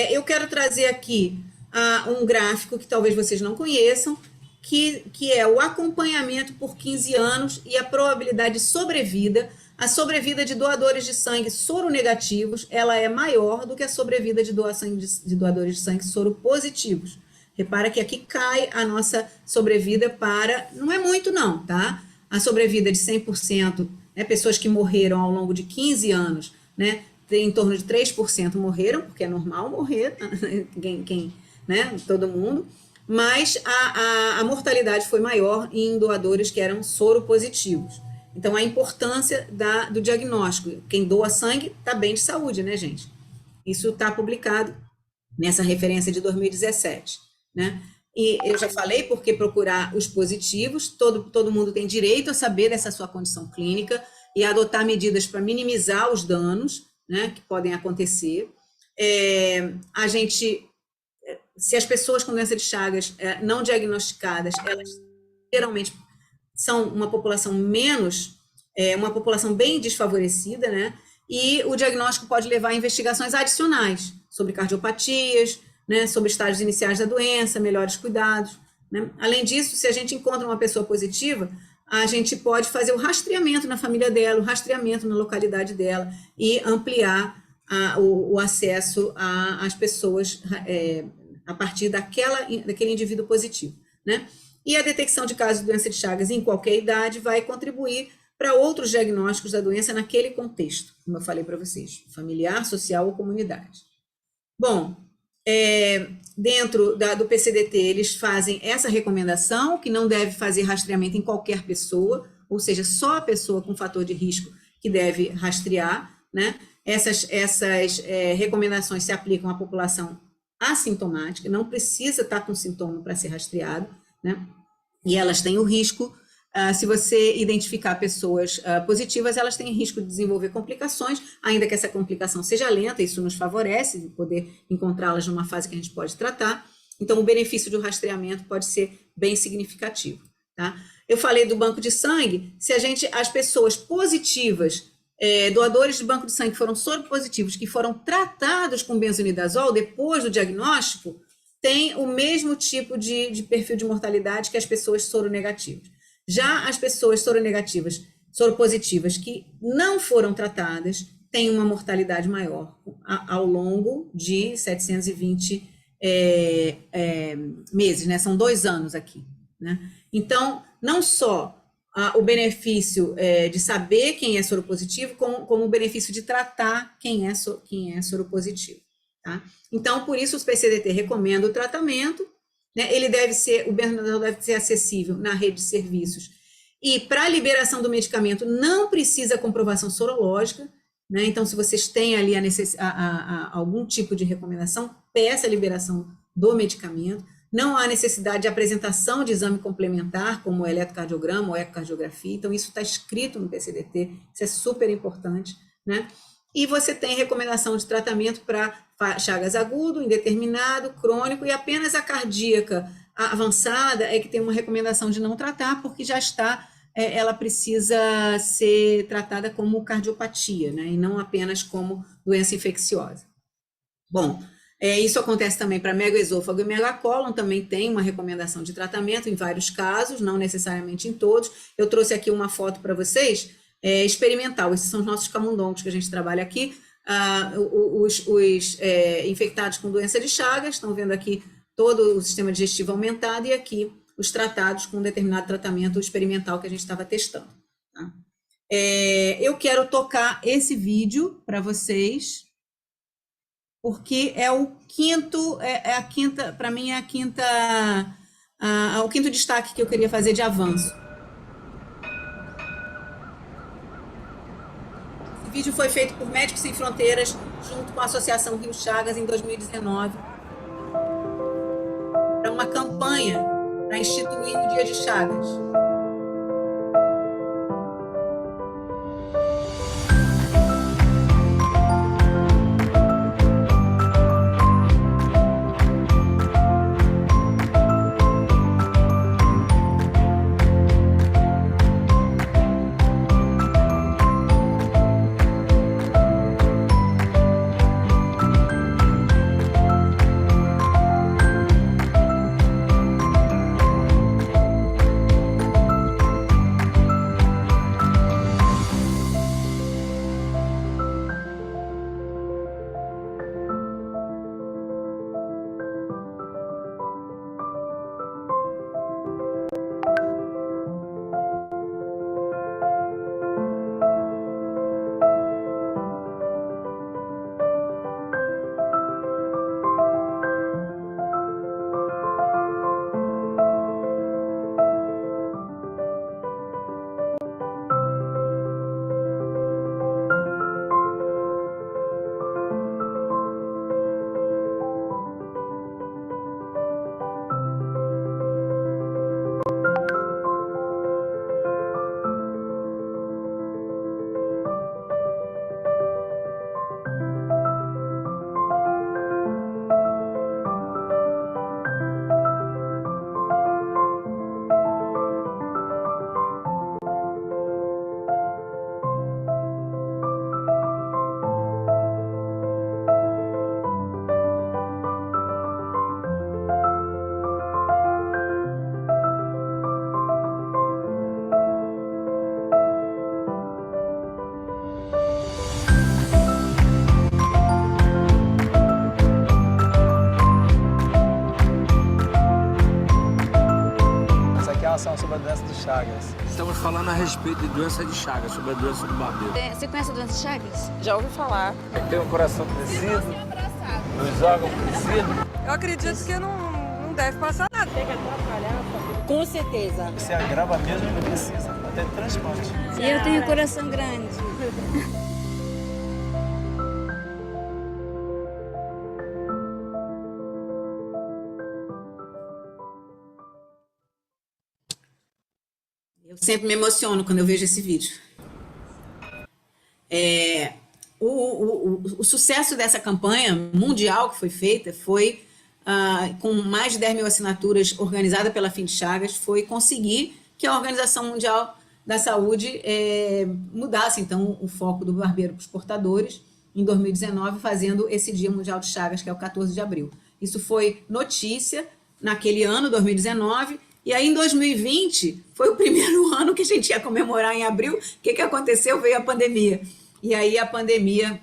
Eu quero trazer aqui um gráfico que talvez vocês não conheçam, que é o acompanhamento por 15 anos e a probabilidade de sobrevida. A sobrevida de doadores de sangue soronegativos, ela é maior do que a sobrevida de doadores de sangue soropositivos. Repara que aqui cai a nossa sobrevida para, não é muito não, tá? A sobrevida de 100%, né, pessoas que morreram ao longo de 15 anos, né, em torno de 3% morreram, porque é normal morrer, né, todo mundo, mas a mortalidade foi maior em doadores que eram soropositivos. Então, a importância do diagnóstico. Quem doa sangue está bem de saúde, né, gente? Isso está publicado nessa referência de 2017, né? E eu já falei porque procurar os positivos, todo mundo tem direito a saber dessa sua condição clínica e adotar medidas para minimizar os danos, né, que podem acontecer. Se as pessoas com doença de Chagas não diagnosticadas, elas geralmente são uma população uma população bem desfavorecida, né? E o diagnóstico pode levar a investigações adicionais sobre cardiopatias, né? Sobre estágios iniciais da doença, melhores cuidados, né? Além disso, se a gente encontra uma pessoa positiva, a gente pode fazer o rastreamento na família dela, o rastreamento na localidade dela e ampliar o acesso às pessoas a partir daquele indivíduo positivo, né? E a detecção de casos de doença de Chagas em qualquer idade vai contribuir para outros diagnósticos da doença naquele contexto, como eu falei para vocês, familiar, social ou comunidade. Bom, dentro do PCDT, eles fazem essa recomendação, que não deve fazer rastreamento em qualquer pessoa, ou seja, só a pessoa com fator de risco que deve rastrear, né? Essas recomendações se aplicam à população assintomática, não precisa estar com sintoma para ser rastreado, né? E elas têm o risco, se você identificar pessoas positivas, elas têm risco de desenvolver complicações, ainda que essa complicação seja lenta, isso nos favorece de poder encontrá-las numa fase que a gente pode tratar. Então, o benefício do rastreamento pode ser bem significativo, tá? Eu falei do banco de sangue, as pessoas positivas, doadores de banco de sangue que foram soropositivos, que foram tratados com benzonidazol depois do diagnóstico, tem o mesmo tipo de perfil de mortalidade que as pessoas soronegativas. Já as pessoas soropositivas que não foram tratadas, têm uma mortalidade maior ao longo de 720 meses, né? São 2 anos aqui, né? Então, não só o benefício de saber quem é soropositivo, como o benefício de tratar quem é soropositivo, tá? Então, por isso, os PCDT recomendam o tratamento, né? O benzodiazol deve ser acessível na rede de serviços. E para a liberação do medicamento, não precisa comprovação sorológica, né? Então, se vocês têm ali algum tipo de recomendação, peça a liberação do medicamento. Não há necessidade de apresentação de exame complementar, como o eletrocardiograma ou ecocardiografia. Então, isso está escrito no PCDT, isso é super importante, né? E você tem recomendação de tratamento para Chagas agudo, indeterminado, crônico, e apenas a cardíaca avançada é que tem uma recomendação de não tratar, porque já está, ela precisa ser tratada como cardiopatia, né? E não apenas como doença infecciosa. Bom, isso acontece também para megaesôfago e megacólon, também tem uma recomendação de tratamento em vários casos, não necessariamente em todos. Eu trouxe aqui uma foto para vocês, experimental. Esses são os nossos camundongos que a gente trabalha aqui. Os infectados com doença de Chagas, estão vendo aqui todo o sistema digestivo aumentado, e aqui os tratados com um determinado tratamento experimental que a gente estava testando, tá? Eu quero tocar esse vídeo para vocês, porque é o quinto, para mim é o quinto destaque que eu queria fazer de avanço. Esse vídeo foi feito por Médicos Sem Fronteiras, junto com a Associação Rio Chagas, em 2019. Para uma campanha para instituir o Dia de Chagas. Sobre a doença de Chagas. Estamos falando a respeito de doença de Chagas, sobre a doença do barbeiro. Você conhece a doença de Chagas? Já ouvi falar. Tem o coração crescido, os órgãos crescidos. Eu acredito que não deve passar nada. Tem que atrapalhar. Com certeza. Se agrava mesmo, não precisa. Até transplante. E eu tenho coração grande. Eu sempre me emociono quando eu vejo esse vídeo. O sucesso dessa campanha mundial que foi feita foi, com mais de 10 mil assinaturas organizada pela Fim de Chagas, foi conseguir que a Organização Mundial da Saúde mudasse, então, o foco do barbeiro para os portadores, em 2019, fazendo esse Dia Mundial de Chagas, que é o 14 de abril. Isso foi notícia naquele ano, 2019, e aí, em 2020, foi o primeiro ano que a gente ia comemorar em abril. O que aconteceu? Veio a pandemia. E aí a pandemia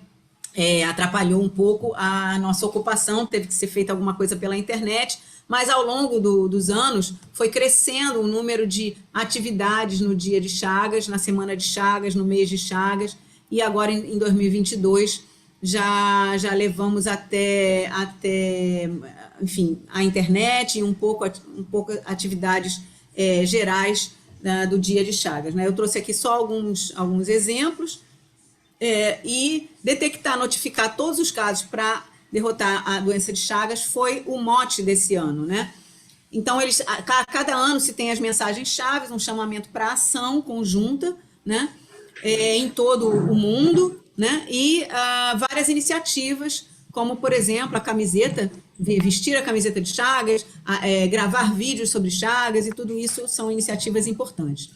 atrapalhou um pouco a nossa ocupação, teve que ser feita alguma coisa pela internet, mas ao longo dos anos foi crescendo o número de atividades no Dia de Chagas, na Semana de Chagas, no mês de Chagas, e agora em 2022 já levamos até enfim, a internet e um pouco atividades gerais do Dia de Chagas, né? Eu trouxe aqui só alguns exemplos, e detectar, notificar todos os casos para derrotar a doença de Chagas foi o mote desse ano, né? Então, cada ano se tem as mensagens-chave, um chamamento para ação conjunta, né? Em todo o mundo, né? E várias iniciativas, como, por exemplo, a camiseta, vestir a camiseta de Chagas, gravar vídeos sobre Chagas, e tudo isso são iniciativas importantes.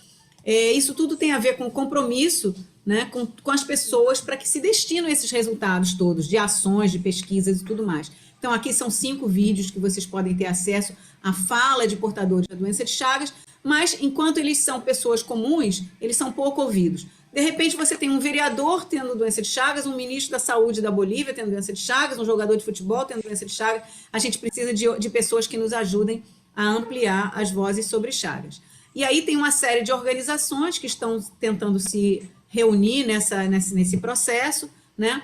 Isso tudo tem a ver com o compromisso, né, com as pessoas, para que se destinem esses resultados todos, de ações, de pesquisas e tudo mais. Então, aqui são 5 vídeos que vocês podem ter acesso à fala de portadores da doença de Chagas, mas, enquanto eles são pessoas comuns, eles são pouco ouvidos. De repente, você tem um vereador tendo doença de Chagas, um ministro da Saúde da Bolívia tendo doença de Chagas, um jogador de futebol tendo doença de Chagas. A gente precisa de pessoas que nos ajudem a ampliar as vozes sobre Chagas. E aí tem uma série de organizações que estão tentando se reunir nesse processo, né?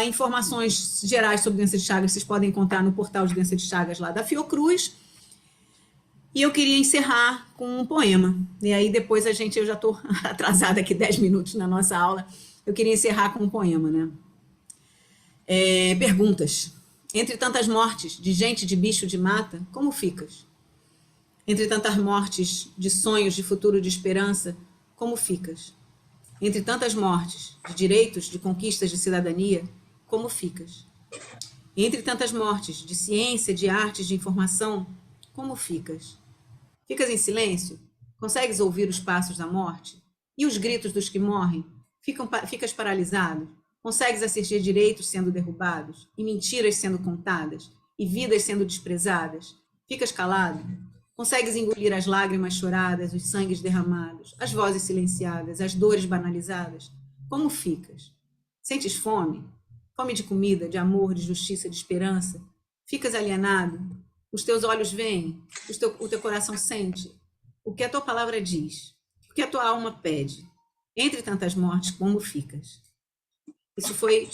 Informações gerais sobre doença de Chagas vocês podem encontrar no portal de doença de Chagas lá da Fiocruz. E eu queria encerrar com um poema. E aí depois eu já estou atrasada aqui 10 minutos na nossa aula. eu queria encerrar com um poema, né? Perguntas. Entre tantas mortes de gente, de bicho, de mata, como ficas? Entre tantas mortes de sonhos, de futuro, de esperança, como ficas? Entre tantas mortes de direitos, de conquistas, de cidadania, como ficas? Entre tantas mortes de ciência, de artes, de informação, como ficas? Ficas em silêncio? Consegues ouvir os passos da morte? E os gritos dos que morrem? Ficas paralisado? Consegues assistir direitos sendo derrubados? E mentiras sendo contadas? E vidas sendo desprezadas? Ficas calado? Consegues engolir as lágrimas choradas, os sangues derramados, as vozes silenciadas, as dores banalizadas? Como ficas? Sentes fome? Fome de comida, de amor, de justiça, de esperança? Ficas alienado? Os teus olhos veem? O teu coração sente? O que a tua palavra diz? O que a tua alma pede? Entre tantas mortes, como ficas? Isso foi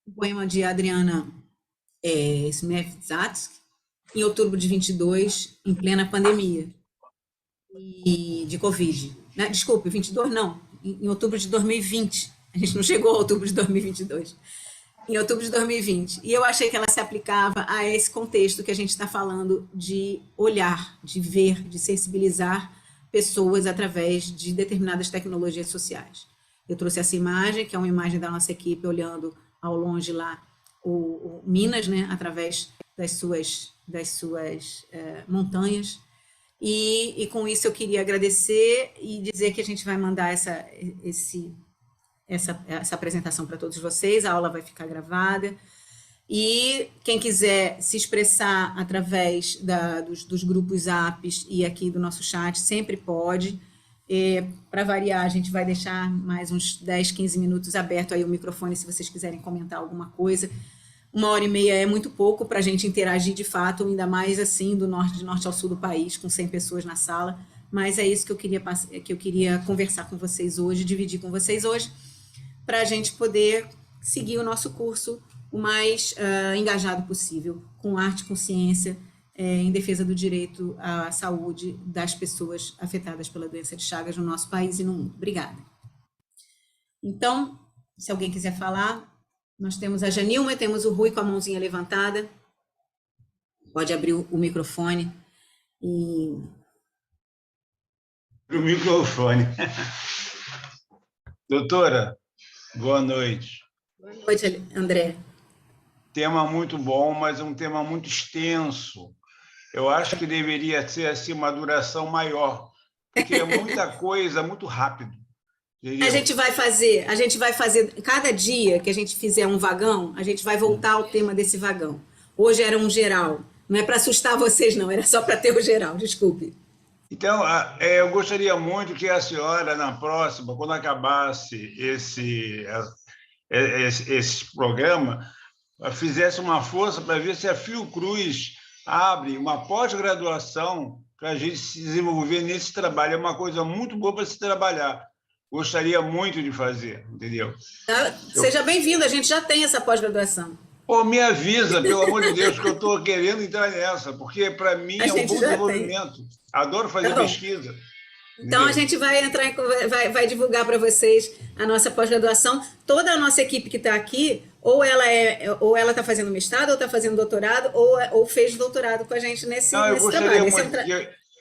um poema de Adriana Smith-Zatsky, em outubro de 22, em plena pandemia de Covid. Né? Desculpe, 22 não, em outubro de 2020. A gente não chegou a outubro de 2022. Em outubro de 2020. E eu achei que ela se aplicava a esse contexto que a gente está falando de olhar, de ver, de sensibilizar pessoas através de determinadas tecnologias sociais. Eu trouxe essa imagem, que é uma imagem da nossa equipe olhando ao longe lá o Minas, né, através das suas montanhas. E com isso eu queria agradecer e dizer que a gente vai mandar essa apresentação para todos vocês, a aula vai ficar gravada, e quem quiser se expressar através dos grupos apps e aqui do nosso chat, sempre pode. Para variar, a gente vai deixar mais uns 10, 15 minutos aberto aí o microfone, se vocês quiserem comentar alguma coisa. 1h30 é muito pouco para a gente interagir de fato, ainda mais assim, de norte ao sul do país, com 100 pessoas na sala, mas é isso que eu queria conversar com vocês hoje, dividir com vocês hoje, para a gente poder seguir o nosso curso o mais engajado possível, com arte, com ciência, em defesa do direito à saúde das pessoas afetadas pela doença de Chagas no nosso país e no mundo. Obrigada. Então, se alguém quiser falar, nós temos a Janilma, temos o Rui com a mãozinha levantada. Pode abrir o microfone. O microfone. Doutora, boa noite. Boa noite, André. Tema muito bom, mas é um tema muito extenso. Eu acho que deveria ser assim, uma duração maior, porque é muita coisa, muito rápido. Entendeu? A gente vai fazer, cada dia que a gente fizer um vagão, a gente vai voltar ao tema desse vagão. Hoje era um geral, não é para assustar vocês não, era só para ter o geral, desculpe. Então, eu gostaria muito que a senhora, na próxima, quando acabasse esse programa, fizesse uma força para ver se a Fiocruz abre uma pós-graduação para a gente se desenvolver nesse trabalho. É uma coisa muito boa para se trabalhar. Gostaria muito de fazer, entendeu? Seja bem-vindo, a gente já tem essa pós-graduação. Pô, me avisa, pelo amor de Deus, que eu estou querendo entrar nessa, porque para mim é um bom desenvolvimento. Adoro fazer pesquisa. Então, a gente vai vai divulgar para vocês a nossa pós-graduação. Toda a nossa equipe que está aqui, ou ela está fazendo mestrado, ou está fazendo doutorado, ou fez doutorado com a gente nesse trabalho.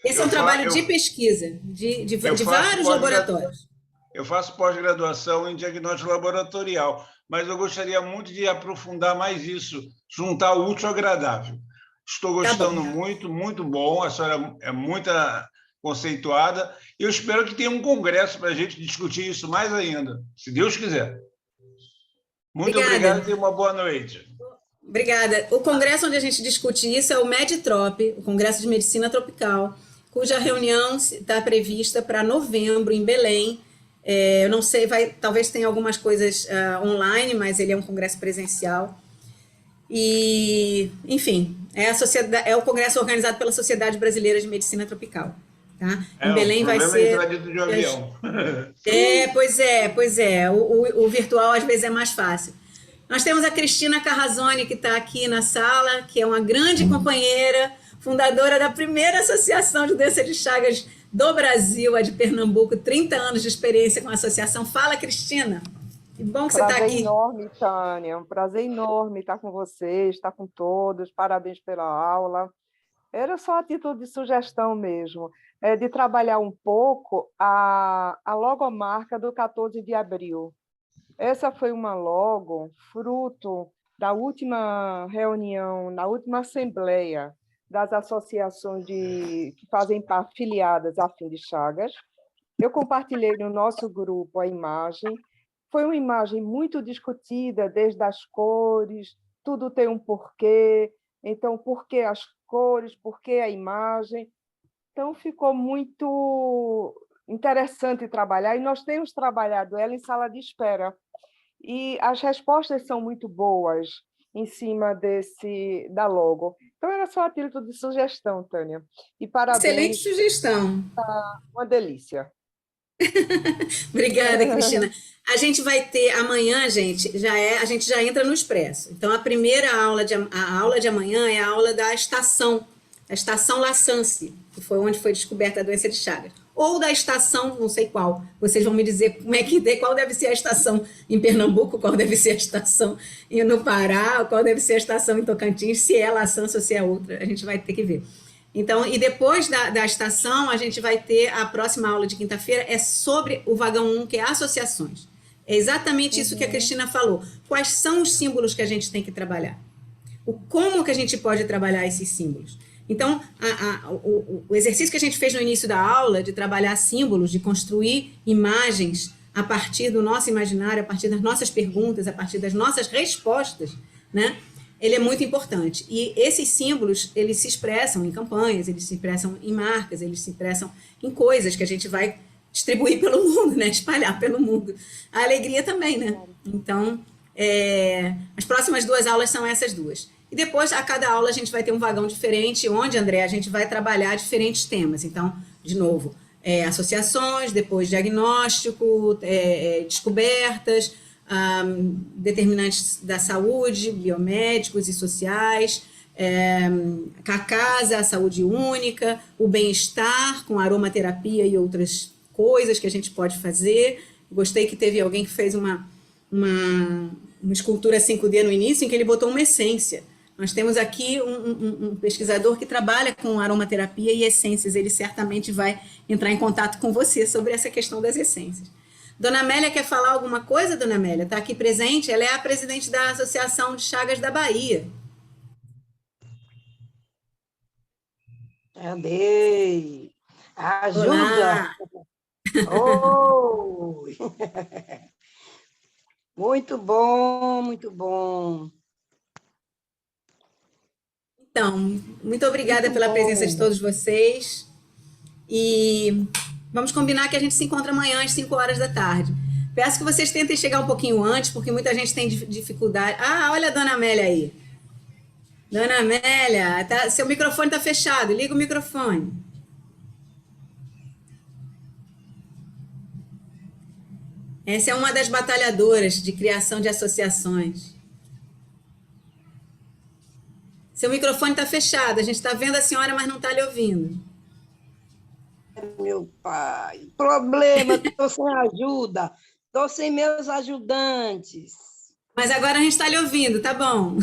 Esse é um trabalho de pesquisa, de vários laboratórios. Eu faço pós-graduação em diagnóstico laboratorial, mas eu gostaria muito de aprofundar mais isso, juntar o útil ao agradável. Estou gostando muito, muito bom, a senhora é muito conceituada. Eu espero que tenha um congresso para a gente discutir isso mais ainda, se Deus quiser. Muito obrigado e tenha uma boa noite. Obrigada. O congresso onde a gente discute isso é o MEDTROP, o Congresso de Medicina Tropical, cuja reunião está prevista para novembro, em Belém. Eu não sei, talvez tenha algumas coisas online, mas ele é um congresso presencial. E, enfim, é o congresso organizado pela Sociedade Brasileira de Medicina Tropical. Tá? Em Belém vai ser... De avião. Pois é. O virtual às vezes é mais fácil. Nós temos a Cristina Carrazone, que está aqui na sala, que é uma grande companheira, fundadora da primeira associação de doença de Chagas do Brasil, a de Pernambuco, 30 anos de experiência com a associação. Fala, Cristina. Que bom que você está Prazer aqui. enorme, Tânia. Um prazer enorme estar com vocês, estar com todos. Parabéns pela aula. Era só a título de sugestão mesmo, de trabalhar um pouco a logomarca do 14 de abril. Essa foi uma logo fruto da última reunião, da última assembleia das associações que fazem parte, filiadas à Fim de Chagas. Eu compartilhei no nosso grupo a imagem. Foi uma imagem muito discutida, desde as cores, tudo tem um porquê. Então, por que as cores, por que a imagem? Então, ficou muito interessante trabalhar, e nós temos trabalhado ela em sala de espera. E as respostas são muito boas em cima da logo. Então, era só a título de sugestão, Tânia. E parabéns. Excelente sugestão. Uma delícia. Obrigada, Cristina. A gente vai ter amanhã, gente, a gente já entra no Expresso. Então, a aula de amanhã é a aula da estação Lassance, que foi onde foi descoberta a doença de Chagas. Ou da estação, não sei qual. Vocês vão me dizer qual deve ser a estação em Pernambuco, qual deve ser a estação no Pará, qual deve ser a estação em Tocantins, se é Lassance ou se é outra. A gente vai ter que ver. Então, e depois da estação, a gente vai ter a próxima aula de quinta-feira, é sobre o vagão 1, que é associações. É exatamente isso que a Cristina falou. Quais são os símbolos que a gente tem que trabalhar? Como que a gente pode trabalhar esses símbolos? Então, o exercício que a gente fez no início da aula, de trabalhar símbolos, de construir imagens a partir do nosso imaginário, a partir das nossas perguntas, a partir das nossas respostas, né? Ele é muito importante. E esses símbolos, eles se expressam em campanhas, eles se expressam em marcas, eles se expressam em coisas que a gente vai distribuir pelo mundo, né? Espalhar pelo mundo. A alegria também, né? Então, as próximas 2 aulas são essas 2. E depois, a cada aula, a gente vai ter um vagão diferente, onde, André, a gente vai trabalhar diferentes temas. Então, de novo, associações, depois diagnóstico, descobertas, determinantes da saúde, biomédicos e sociais, a casa, a saúde única, o bem-estar com aromaterapia e outras coisas que a gente pode fazer. Gostei que teve alguém que fez uma escultura 5D no início, em que ele botou uma essência. Nós temos aqui um pesquisador que trabalha com aromaterapia e essências. Ele certamente vai entrar em contato com você sobre essa questão das essências. Dona Amélia quer falar alguma coisa, Dona Amélia? Está aqui presente? Ela é a presidente da Associação de Chagas da Bahia. Cadê? Ajuda! Oi! Muito bom, muito bom. Então, muito obrigada pela presença de todos vocês. E vamos combinar que a gente se encontra amanhã às 5 horas da tarde. Peço que vocês tentem chegar um pouquinho antes, porque muita gente tem dificuldade. Ah, olha a Dona Amélia aí. Dona Amélia, seu microfone está fechado. Liga o microfone. Essa é uma das batalhadoras de criação de associações. Seu microfone está fechado. A gente está vendo a senhora, mas não está lhe ouvindo. Meu pai, problema, estou sem ajuda, estou sem meus ajudantes. Mas agora a gente está lhe ouvindo, tá bom?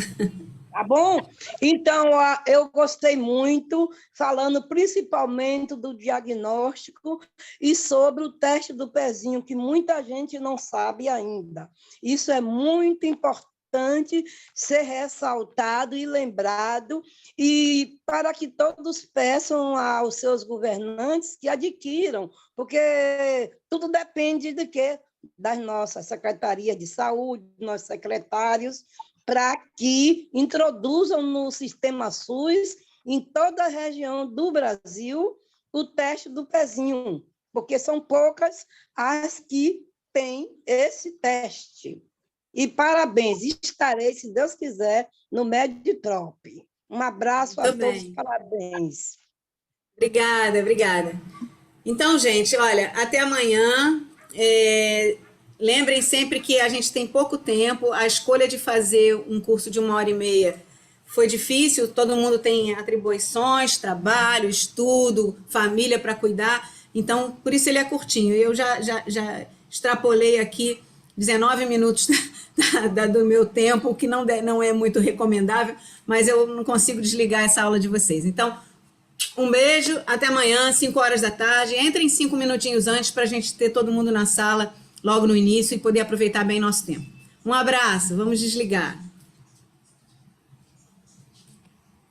Tá bom? Então, eu gostei muito, falando principalmente do diagnóstico e sobre o teste do pezinho, que muita gente não sabe ainda. Isso é muito importante ser ressaltado e lembrado, e para que todos peçam aos seus governantes que adquiram, porque tudo depende de quê? Das nossas secretarias de saúde, nossos secretários, para que introduzam no sistema SUS, em toda a região do Brasil, o teste do pezinho, porque são poucas as que têm esse teste. E parabéns, estarei, se Deus quiser, no Meditrop. Um abraço a todos, parabéns. Obrigada. Então, gente, olha, até amanhã. Lembrem sempre que a gente tem pouco tempo, a escolha de fazer um curso de 1h30 foi difícil, todo mundo tem atribuições, trabalho, estudo, família para cuidar, então, por isso ele é curtinho. Eu já extrapolei aqui 19 minutos do meu tempo, o que não é muito recomendável, mas eu não consigo desligar essa aula de vocês. Então, um beijo, até amanhã, 5 horas da tarde. Entrem 5 minutinhos antes para a gente ter todo mundo na sala logo no início e poder aproveitar bem nosso tempo. Um abraço, vamos desligar.